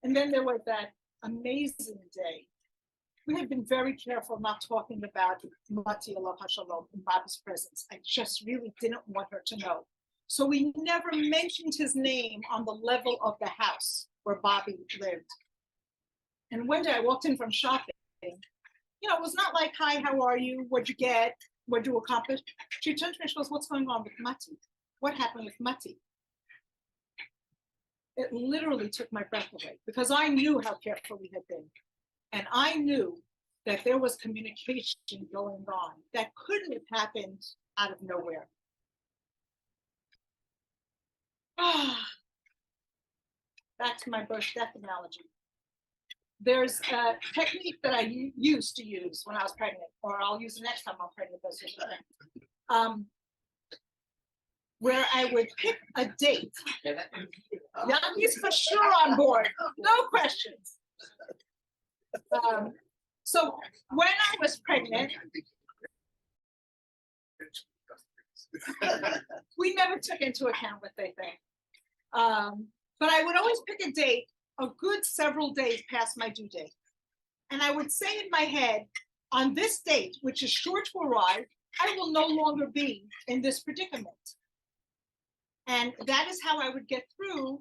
And then there was that amazing day. We had been very careful not talking about Mati Allah Hashalom in Bobbi's presence. I just really didn't want her to know. So we never mentioned his name on the level of the house where Bobbi lived. And one day I walked in from shopping. You know, it was not like, hi, how are you? What'd you get? What'd you accomplish? She turned to me and she goes, what's going on with Mati? What happened with Mati? It literally took my breath away because I knew how careful we had been. And I knew that there was communication going on that couldn't have happened out of nowhere. Back to my birth death analogy. There's a technique that I used to use when I was pregnant, or I'll use the next time I'm pregnant, where I would pick a date. Yankees for sure on board, no questions. So when I was pregnant, we never took into account what they think. But I would always pick a date a good several days past my due date. And I would say in my head, on this date, which is sure to arrive, I will no longer be in this predicament. And that is how I would get through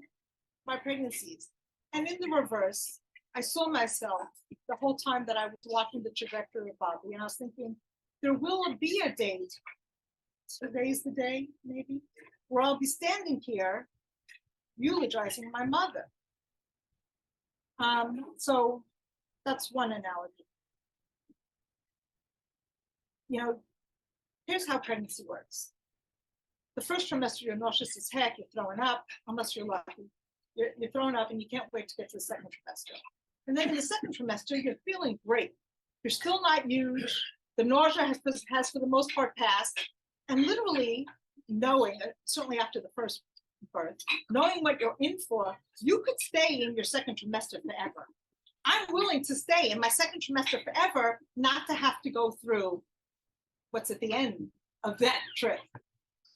my pregnancies. And in the reverse, I saw myself the whole time that I was watching the trajectory of Bobbi, and I was thinking, there will be a date, today's the day, maybe, where I'll be standing here eulogizing my mother. So that's one analogy. You know, here's how pregnancy works. The first trimester, you're nauseous as heck, you're throwing up, unless you're lucky. You're throwing up and you can't wait to get to the second trimester. And then in the second trimester, you're feeling great. You're still not huge. The nausea has for the most part passed. And literally knowing, certainly after the first birth, knowing what you're in for, you could stay in your second trimester forever. I'm willing to stay in my second trimester forever, not to have to go through what's at the end of that trip.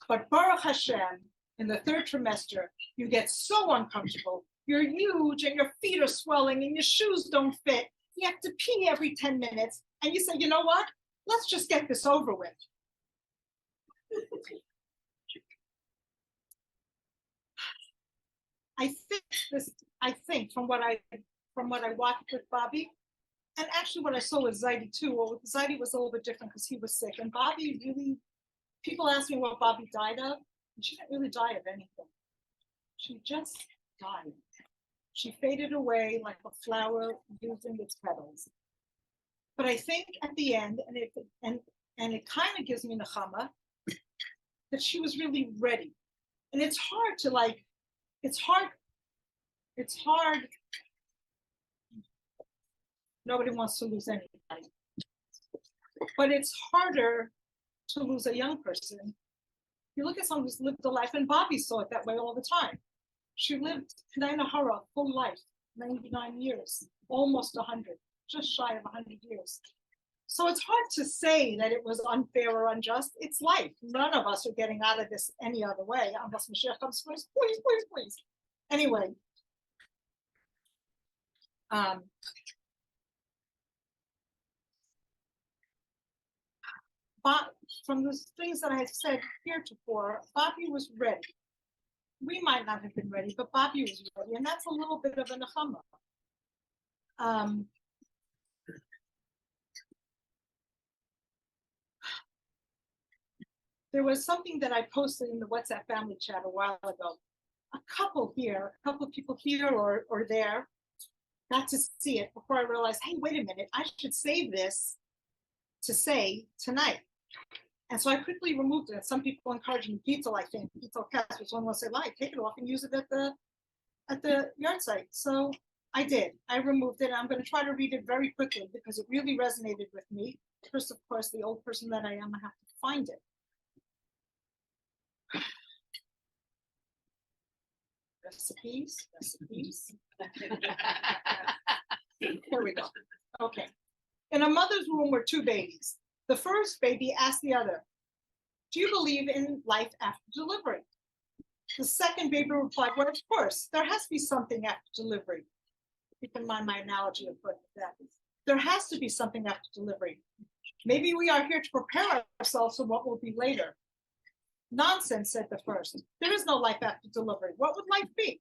But Baruch Hashem, in the third trimester, you get so uncomfortable. You're huge and your feet are swelling and your shoes don't fit. You have to pee every 10 minutes. And you say, you know what? Let's just get this over with. I think from what I watched with Bobbi, and actually what I saw with Zaidi too. Well, with Zaidi was a little bit different because he was sick. And Bobbi really, people ask me what Bobbi died of, and she didn't really die of anything. She just died. She faded away like a flower losing its petals. But I think at the end, and it kind of gives me nechama, that she was really ready. And it's hard to like, it's hard. Nobody wants to lose anybody. But it's harder to lose a young person. You look at someone who's lived a life, and Bobbi saw it that way all the time. She lived Hara full life, 99 years, almost 100, just shy of 100 years. So it's hard to say that it was unfair or unjust. It's life. None of us are getting out of this any other way, unless Mashiach comes first. Please, please, please. Anyway. from the things that I had said heretofore, Bobbi was ready. We might not have been ready, but Bobbi was ready, and that's a little bit of a nechama. There was something that I posted in the WhatsApp family chat a while ago. A couple of people here or there got to see it before I realized, hey, wait a minute, I should save this to say tonight. And so I quickly removed it. Some people encouraged me, Gittel, I think, Gittel Katz was one will say, like, take it off and use it at the Yartzeit. So I did. I removed it. I'm going to try to read it very quickly because it really resonated with me. First, of course, the old person that I am, I have to find it. Recipes. Here we go. Okay. In a mother's womb were two babies. The first baby asked the other, do you believe in life after delivery? The second baby replied, well, of course, there has to be something after delivery. Keep in mind my analogy of that. There has to be something after delivery. Maybe we are here to prepare ourselves for what will be later. Nonsense, said the first. There is no life after delivery. What would life be?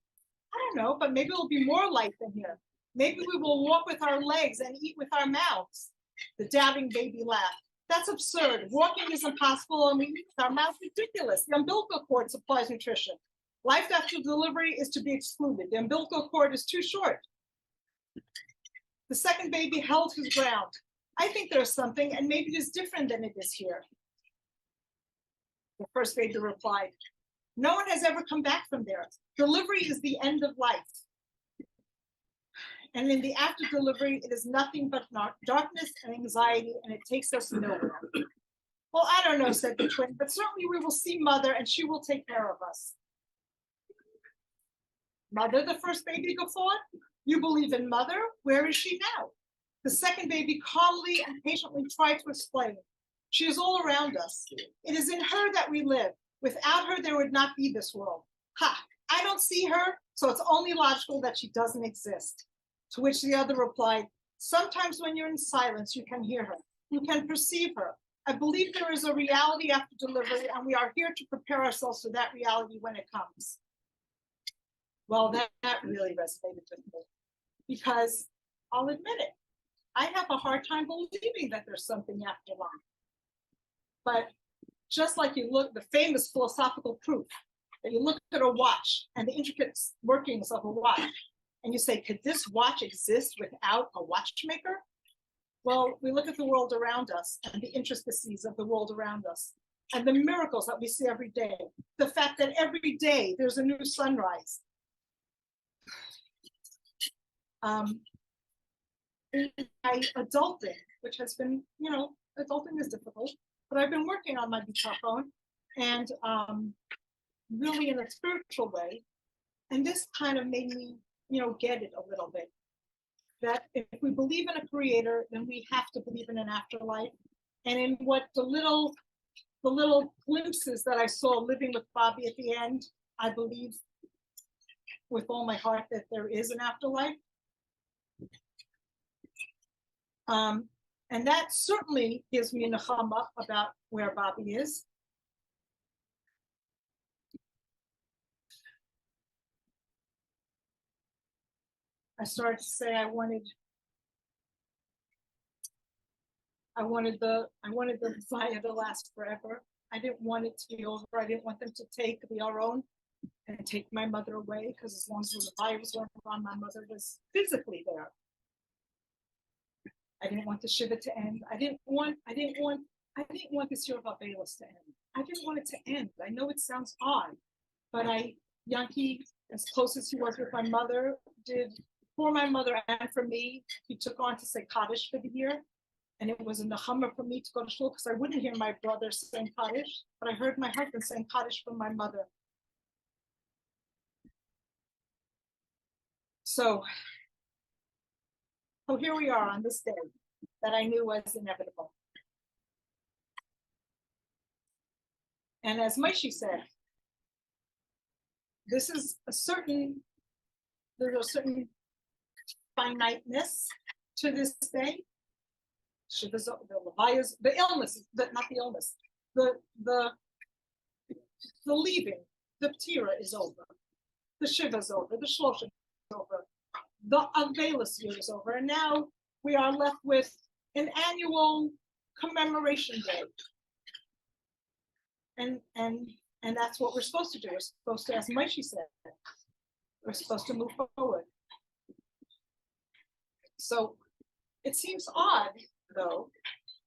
I don't know, but maybe it will be more life than here. Maybe we will walk with our legs and eat with our mouths. The doubting baby laughed. That's absurd. Walking is impossible and we eat with our mouths. Ridiculous. The umbilical cord supplies nutrition. Life after delivery is to be excluded. The umbilical cord is too short. The second baby held his ground. I think there's something, and maybe it is different than it is here. The first baby replied, no one has ever come back from there. Delivery is the end of life. And in the after delivery, it is nothing but darkness and anxiety, and it takes us nowhere. Well, I don't know, said the twin, but certainly we will see mother and she will take care of us. Mother, the first baby guffawed. You believe in mother? Where is she now? The second baby calmly and patiently tried to explain. She is all around us. It is in her that we live. Without her, there would not be this world. Ha, I don't see her, so it's only logical that she doesn't exist. To which the other replied, sometimes when you're in silence, you can hear her. You can perceive her. I believe there is a reality after delivery, and we are here to prepare ourselves for that reality when it comes. Well, that really resonated with me because I'll admit it. I have a hard time believing that there's something after life. But just like you look, the famous philosophical proof, that you look at a watch and the intricate workings of a watch, and you say, could this watch exist without a watchmaker? Well, we look at the world around us and the intricacies of the world around us and the miracles that we see every day. The fact that every day there's a new sunrise. In my adulting, which has been, adulting is difficult, but I've been working on my bitachon and really in a spiritual way. And this kind of made me, get it a little bit. That if we believe in a creator, then we have to believe in an afterlife. And in what the little glimpses that I saw living with Bobbi at the end, I believe with all my heart that there is an afterlife. And that certainly gives me a nechama about where Bobbi is. I started to say I wanted the Messiah to last forever. I didn't want it to be over. I didn't want them to take the Aron and take my mother away, because as long as the Messiah was going on, my mother was physically there. I didn't want the Shiva to end. I didn't want this year of Avelis to end. I didn't want it to end. I know it sounds odd, but Yankee, as close as he was with my mother, did for my mother and for me. He took on to say Kaddish for the year. And it was a nechama for me to go to shul because I wouldn't hear my brother saying Kaddish, but I heard my husband saying Kaddish from my mother. So here we are on this day that I knew was inevitable. And as Moshe said, there's a certain finiteness to this day. The illness, not the illness, the leaving, the ptira is over. The shiva is over, the shloshim is over. The Avelis year is over, and now we are left with an annual commemoration day. And that's what we're supposed to do. We're supposed to, as Moshe said, we're supposed to move forward. So it seems odd, though,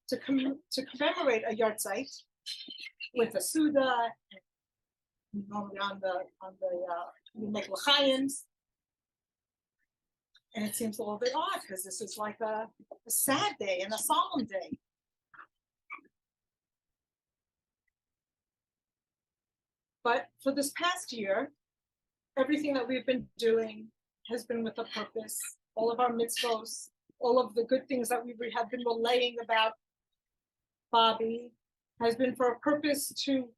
to commemorate a Yartzeit with a Seudah, normally on the you make l'chayims, and it seems a little bit odd because this is like a sad day and a solemn day. But for this past year, everything that we've been doing has been with a purpose. All of our mitzvos, all of the good things that we have been relaying about Bobbi has been for a purpose to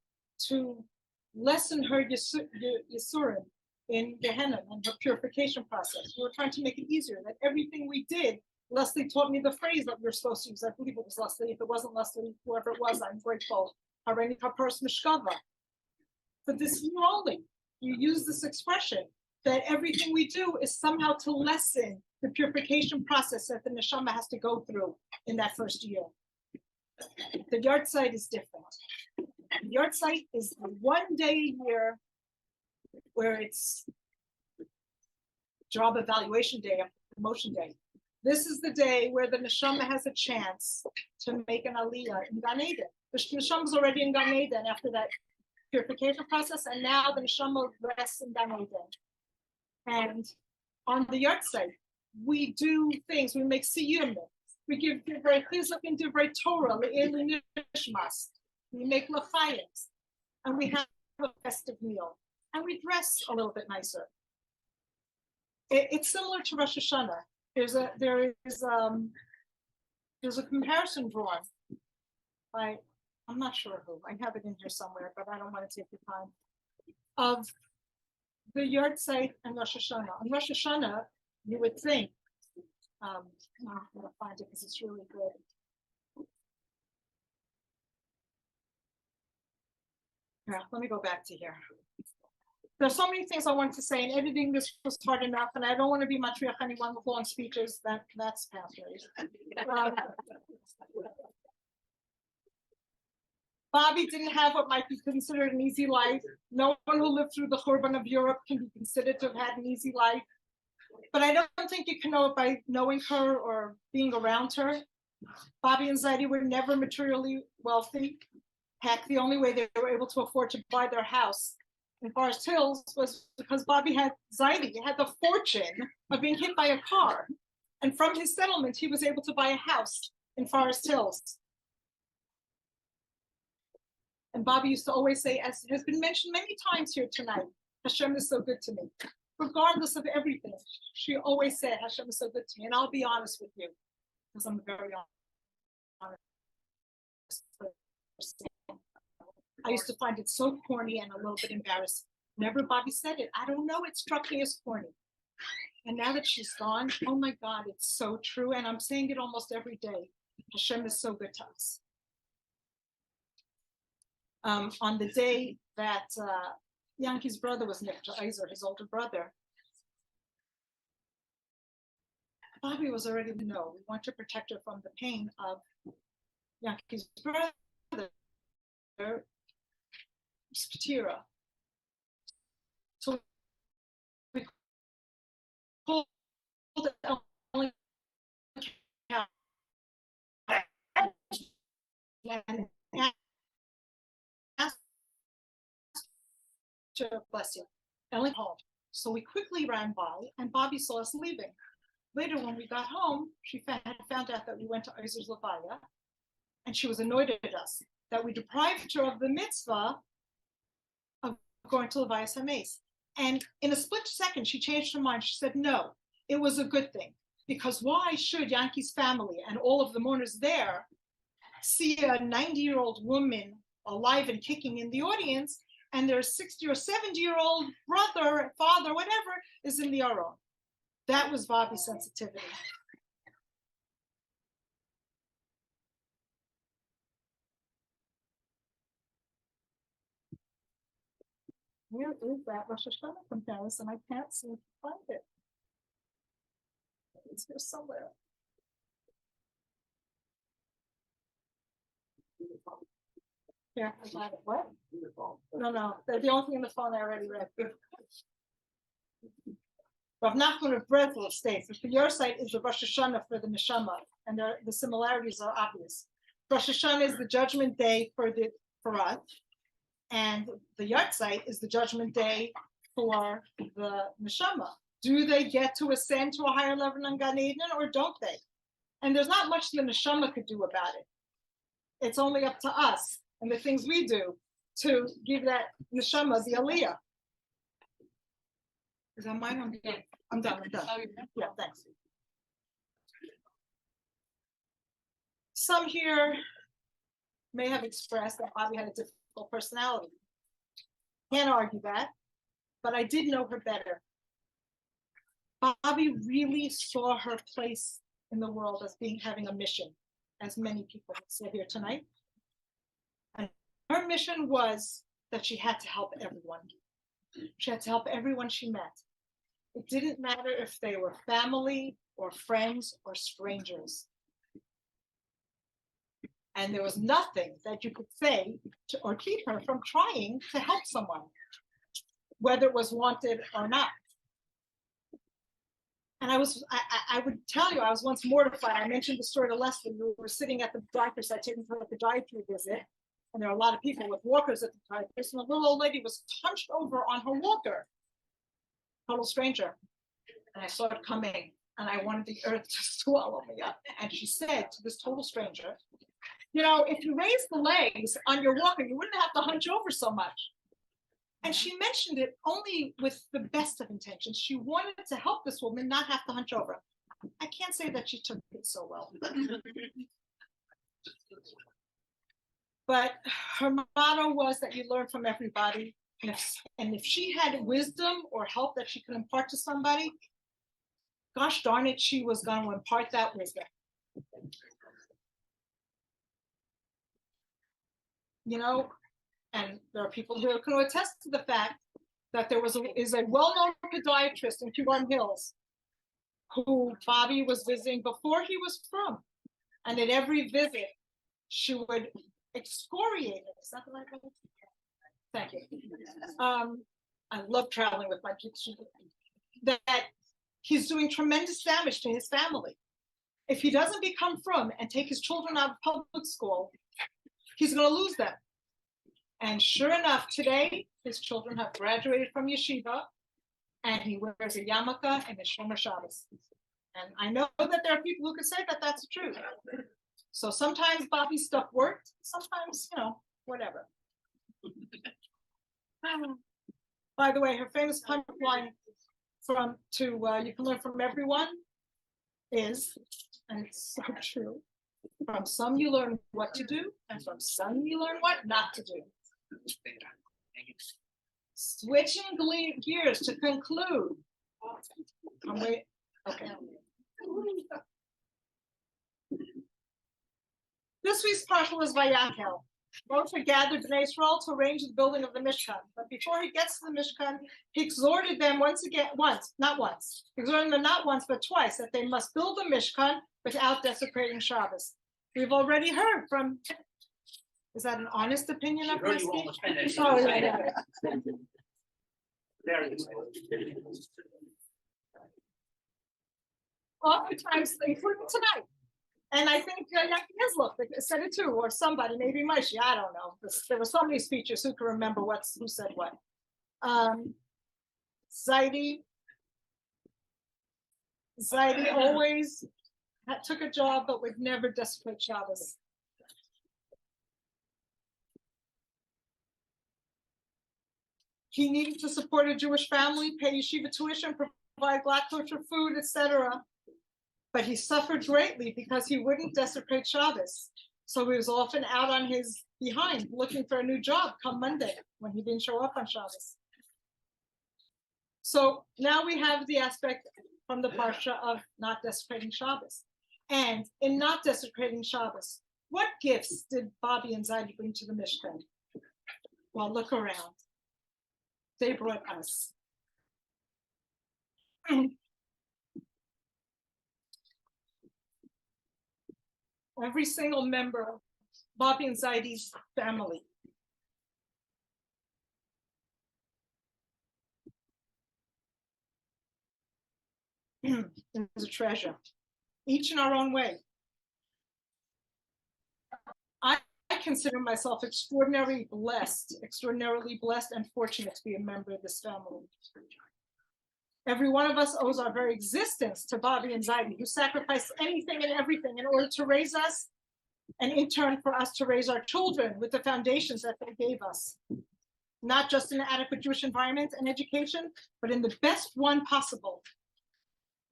lessen her yisurim in Gehenna and her purification process. We were trying to make it easier, that everything we did, Leslie taught me the phrase that we were supposed to use. I believe it was Leslie. If it wasn't Leslie, whoever it was, I'm grateful. Hareni kapars mishkava. For this year only, you use this expression that everything we do is somehow to lessen the purification process that the neshama has to go through in that first year. The Yartzeit is different. The Yartzeit is the one day a year where it's job evaluation day, a promotion day. This is the day where the neshama has a chance to make an aliyah in Gan Eden. The neshama is already in Gan Eden after that purification process, and now the neshama rests in Gan Eden. And on the Yartzeit, we do things. We make siyum. We give divrei chizuk and divrei Torah le'elu nishmas. We make l'chayims, and we have a festive meal, and we dress a little bit nicer. It's similar to Rosh Hashanah. There's a comparison drawn by, I'm not sure who. I have it in here somewhere, but I don't want to take the time, of the Yartzeit and Rosh Hashanah. On Rosh Hashanah, you would think, I'm going to find it because it's really good. Yeah, let me go back to here. There's so many things I wanted to say, and editing this was hard enough, and I don't want to be matriach anyone with long speeches. That's past Bobbi didn't have what might be considered an easy life. No one who lived through the Churban of Europe can be considered to have had an easy life. But I don't think you can know it by knowing her or being around her. Bobbi and Zaidi were never materially wealthy. Heck, the only way they were able to afford to buy their house in Forest Hills was because Bobbi had Zaidi had the fortune of being hit by a car. And from his settlement, he was able to buy a house in Forest Hills. And Bobbi used to always say, as has been mentioned many times here tonight, Hashem is so good to me. Regardless of everything, she always said, Hashem is so good to me. And I'll be honest with you, because I'm very honest. I used to find it so corny and a little bit embarrassing. Whenever Bobbi said it, I don't know, it struck me as corny. And now that she's gone, oh my God, it's so true. And I'm saying it almost every day. Hashem is so good to us. On the day that Yanki's brother was nicked to Iser, his older brother, Bobbi was already, no, we want to protect her from the pain of Yanki's brother, Spatira. So we pulled only and asked to bless you, Ellie home. So we quickly ran by, and Bobbi saw us leaving. Later, when we got home, she found out that we went to Iser's Levaya, and she was annoyed at us that we deprived her of the mitzvah of going to Levayas HaMeis. And in a split second, she changed her mind. She said, no, it was a good thing. Because why should Yanki's family and all of the mourners there see a 90-year-old woman alive and kicking in the audience, and their 60 or 70-year-old brother, father, whatever, is in the Aron? That was Bobbi's sensitivity. Where is that Rosh Hashanah comparison? I can't seem to find it. It's here somewhere. Yeah, I got it. What? No, the only thing in the phone I already read. Rav Nachman of Breslov states that the Yartzeit is the Rosh Hashanah for the Neshama, and the similarities are obvious. Rosh Hashanah is the judgment day for us, and the Yartzeit is the judgment day for the Neshama. Do they get to ascend to a higher level in Gan Eden, or don't they? And there's not much the Neshama could do about it. It's only up to us and the things we do to give that Neshama the Aliyah. Is that mine? I'm done. Yeah, thanks. Some here may have expressed that Bobbi had a difficult personality. Can't argue that, but I did know her better. Bobbi really saw her place in the world as having a mission, as many people have said here tonight. And her mission was that she had to help everyone. She had to help everyone she met. It didn't matter if they were family or friends or strangers. And there was nothing that you could say or keep her from trying to help someone, whether it was wanted or not. And I would tell you, I was once mortified. I mentioned the story to Leslie. We were sitting at the doctor's side taking her a podiatry visit, and there were a lot of people with walkers at the podiatrist, and a little old lady was hunched over on her walker. Total stranger. And I saw it coming, and I wanted the earth to swallow me up. And she said to this total stranger, you know, if you raise the legs on your walker, you wouldn't have to hunch over so much. And she mentioned it only with the best of intentions. She wanted to help this woman not have to hunch over. I can't say that she took it so well. But her motto was that you learn from everybody. And if she had wisdom or help that she could impart to somebody, gosh darn it, she was going to impart that wisdom. You know, and there are people who can attest to the fact that there is a well-known podiatrist in Cuban Hills who Bobbi was visiting before he was from. And at every visit, she would excoriate it. Is that the right word? Thank you. I love traveling with my kids. That he's doing tremendous damage to his family. If he doesn't become from and take his children out of public school, he's going to lose them. And sure enough, today, his children have graduated from yeshiva, and he wears a yarmulke and a shomer Shabbos. And I know that there are people who could say that that's true. So sometimes Bobbi's stuff worked, sometimes, you know, whatever. By the way, her famous punchline you can learn from everyone is, and it's so true, from some you learn what to do, and from some you learn what not to do. Switching gears to conclude. Okay. This week's parsha was Vayakel. Moshe gathered Bnei Israel to arrange the building of the Mishkan. But before he gets to the Mishkan, he exhorted them not once, but twice, that they must build the Mishkan without desecrating Shabbos. We've already heard from. Is that an honest opinion of my speech? Oh, yeah. Oftentimes, including tonight. And I think Yisloch said it too, or somebody, maybe Moshe, I don't know. There were so many speeches, who can remember who said what. Zaidi always took a job, but would never desecrate Shabbos. He needed to support a Jewish family, pay yeshiva tuition, provide black kosher food, etc. But he suffered greatly because he wouldn't desecrate Shabbos. So he was often out on his behind looking for a new job come Monday when he didn't show up on Shabbos. So now we have the aspect from the parsha of not desecrating Shabbos. And in not desecrating Shabbos, what gifts did Bobbi and Zaidi bring to the Mishkan? Well, look around. they brought us. Every single member of Bobbi and Zaidi's family is a treasure, each in our own way. I consider myself extraordinarily blessed and fortunate to be a member of this family. Every one of us owes our very existence to Bobbi and Zaidi, who sacrificed anything and everything in order to raise us, and in turn for us to raise our children with the foundations that they gave us. Not just in an adequate Jewish environment and education, but in the best one possible.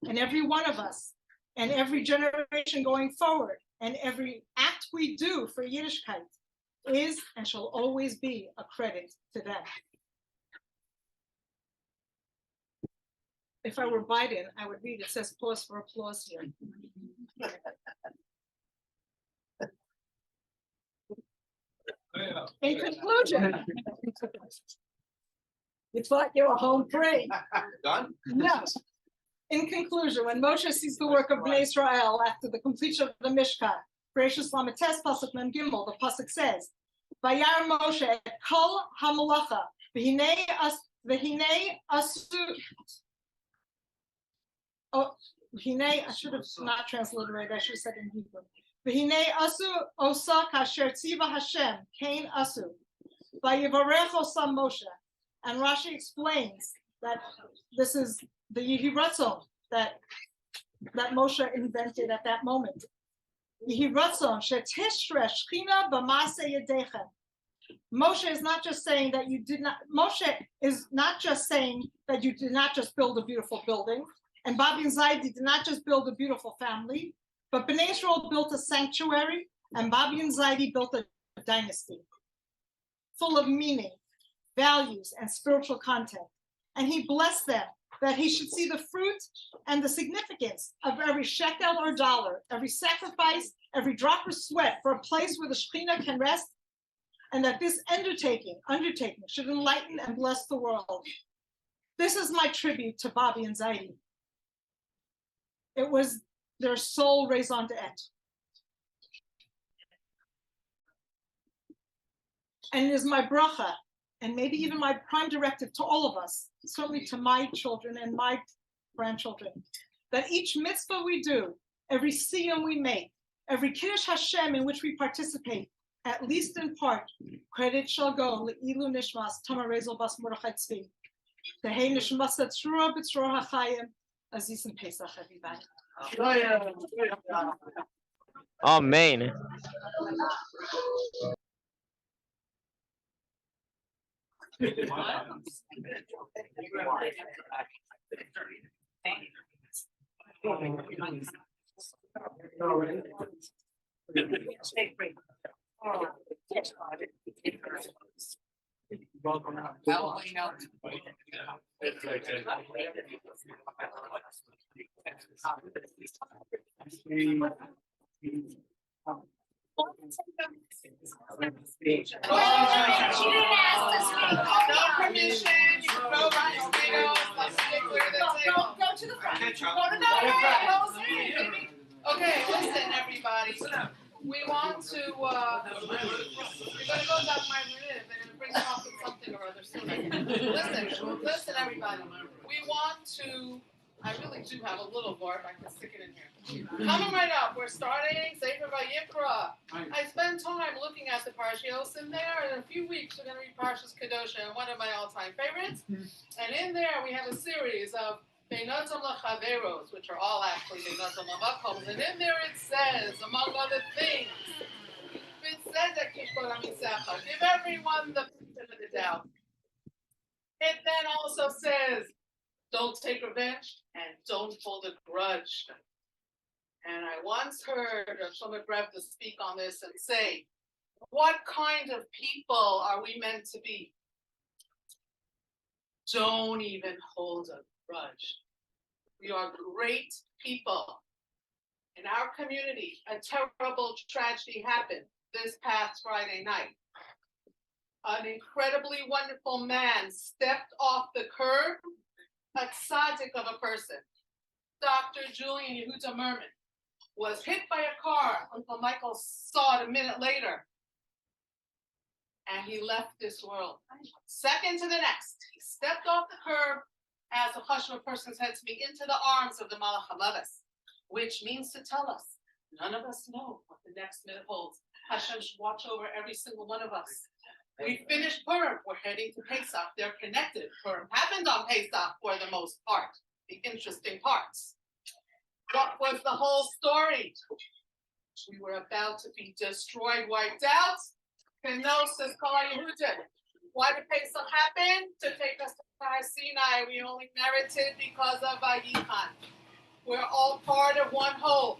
And every one of us, and every generation going forward, and every act we do for Yiddishkeit is and shall always be a credit to them. If I were Biden, I would read, it says pause for applause here. In conclusion, you thought you were home free. Done? No. In conclusion, when Moshe sees the work of Bnei Israel after the completion of the Mishkan, Bereshis Lametes Pasuk Mem Gimel, the pasuk says, "Vayar Moshe et kol hamalacha v'hinei asu." Oh, v'hinei, I should have not transliterated. I should have said in Hebrew. V'hinei asu osa kasher tziva Hashem kain asu. Vayivarech osa Moshe. And Rashi explains that this is the Yehi Ratzon that Moshe invented at that moment. Yehi Ratzon shetishre shchina b'maaseh yedechem. Moshe is not just saying that you did not. Moshe is not just saying that you did not just build a beautiful building, and Bobbi and Zaidi did not just build a beautiful family, but Bnei Israel built a sanctuary, and Bobbi and Zaidi built a dynasty full of meaning, values, and spiritual content. And he blessed them that he should see the fruit and the significance of every shekel or dollar, every sacrifice, every drop of sweat for a place where the Shekhinah can rest, and that this undertaking should enlighten and bless the world. This is my tribute to Bobbi and Zaidi. It was their sole raison d'etre. And it is my bracha, and maybe even my prime directive to all of us, certainly to my children and my grandchildren, that each mitzvah we do, every siyum we make, every kiddush Hashem in which we participate, at least in part, credit shall go le'ilu nishmas Tamar Rezel Bas Mordechai Tzvi. Tehei nishmas tzrura b'tzrura hachayim. Aziz and Pesach, everybody. Amen. Okay, listen, everybody. We want to, we're gonna go down my rib and bring off with something or other soon. Listen, everybody. We want to, I really do have a little bar, if I can stick it in here. Coming right up, we're starting Sefer Vayikra. I spend time looking at the Parshios in there. In a few weeks, we're gonna read Parshas Kedosha, one of my all-time favorites. And in there, we have a series of Beinotam Lachaveros, which are all actually Beinotam Lamakoms. And in there it says, among other things, give everyone the benefit of the doubt. It then also says, don't take revenge and don't hold a grudge. And I once heard Shlomo Greb to speak on this and say, what kind of people are we meant to be? Don't even hold a grudge. We are great people. In our community, a terrible tragedy happened this past Friday night. an incredibly wonderful man stepped off the curb, a tzaddik of a person. Dr. Julian Yehuda Merman was hit by a car. Uncle Michael saw it a minute later. And he left this world. Second to the next, he stepped off the curb, as a chashuv person said to me, into the arms of the Malach HaMavet, which means to tell us, none of us know what the next minute holds. Hashem should watch over every single one of us. We finished Purim. We're heading to Pesach. They're connected. Purim happened on Pesach for the most part, the interesting parts. What was the whole story? We were about to be destroyed, wiped out. Kenosis Kol Yehudim. Why did Pesach happen? To take us to Har Sinai. We only merited because of Vayichan. We're all part of one whole.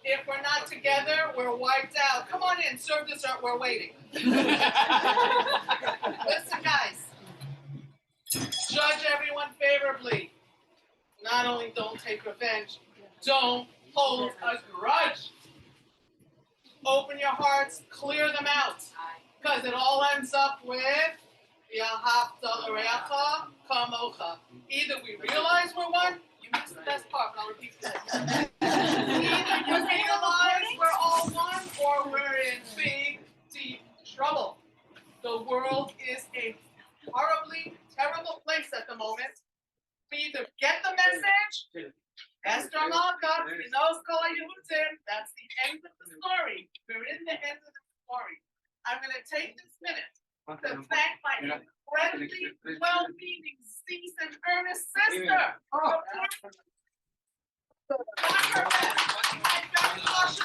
If we're not together, we're wiped out. Come on in, serve dessert, we're waiting. Listen, guys. Judge everyone favorably. Not only don't take revenge, don't hold a grudge. Open your hearts, clear them out. Because it all ends up with Yahavta L'Reacha Kamocha. Either we realize we're one, you missed the best part, but I'll repeat that. Either you realize we're all one, or we're in big, deep trouble. The world is a horribly terrible place at the moment. We either get the message, Esther Malka, he knows Kol Yehudim, that's the end of the story. We're in the end of the story. I'm going to take this minute to thank my incredibly well-meaning, seasoned, earnest sister.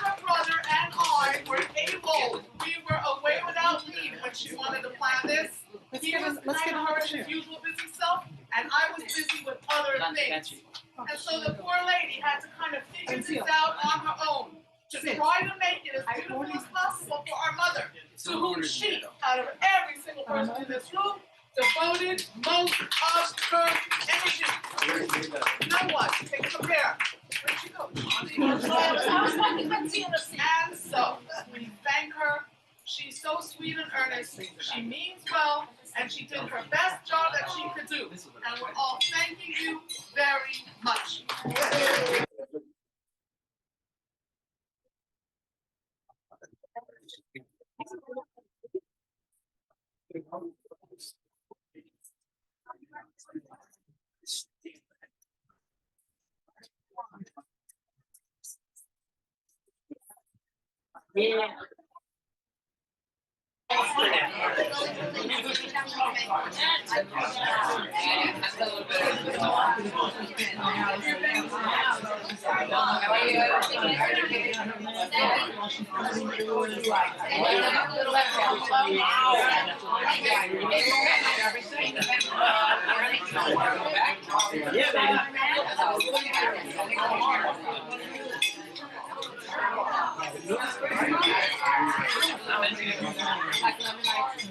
My brother and I were able, we were away without leave when she wanted to plan this. He was kind of her his usual busy self, and I was busy with other things. And so the poor lady had to kind of figure this out on her own to try to make it as beautiful as possible for our mother, to whom she, out of every single person in this room, devoted most of her energy. Now what? Take it from there. Where'd she go? And so we thank her. She's so sweet and earnest. She means well, and she did her best job that she could do. And we're all thanking you very much. Yeah.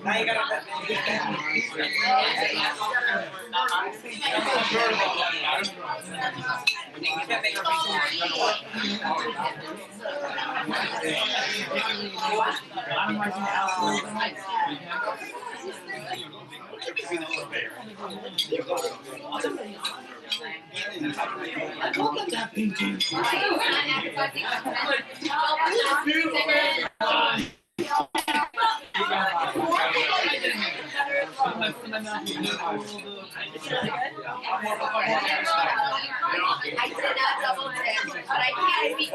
Now you gotta I did not double dip, but I can't be.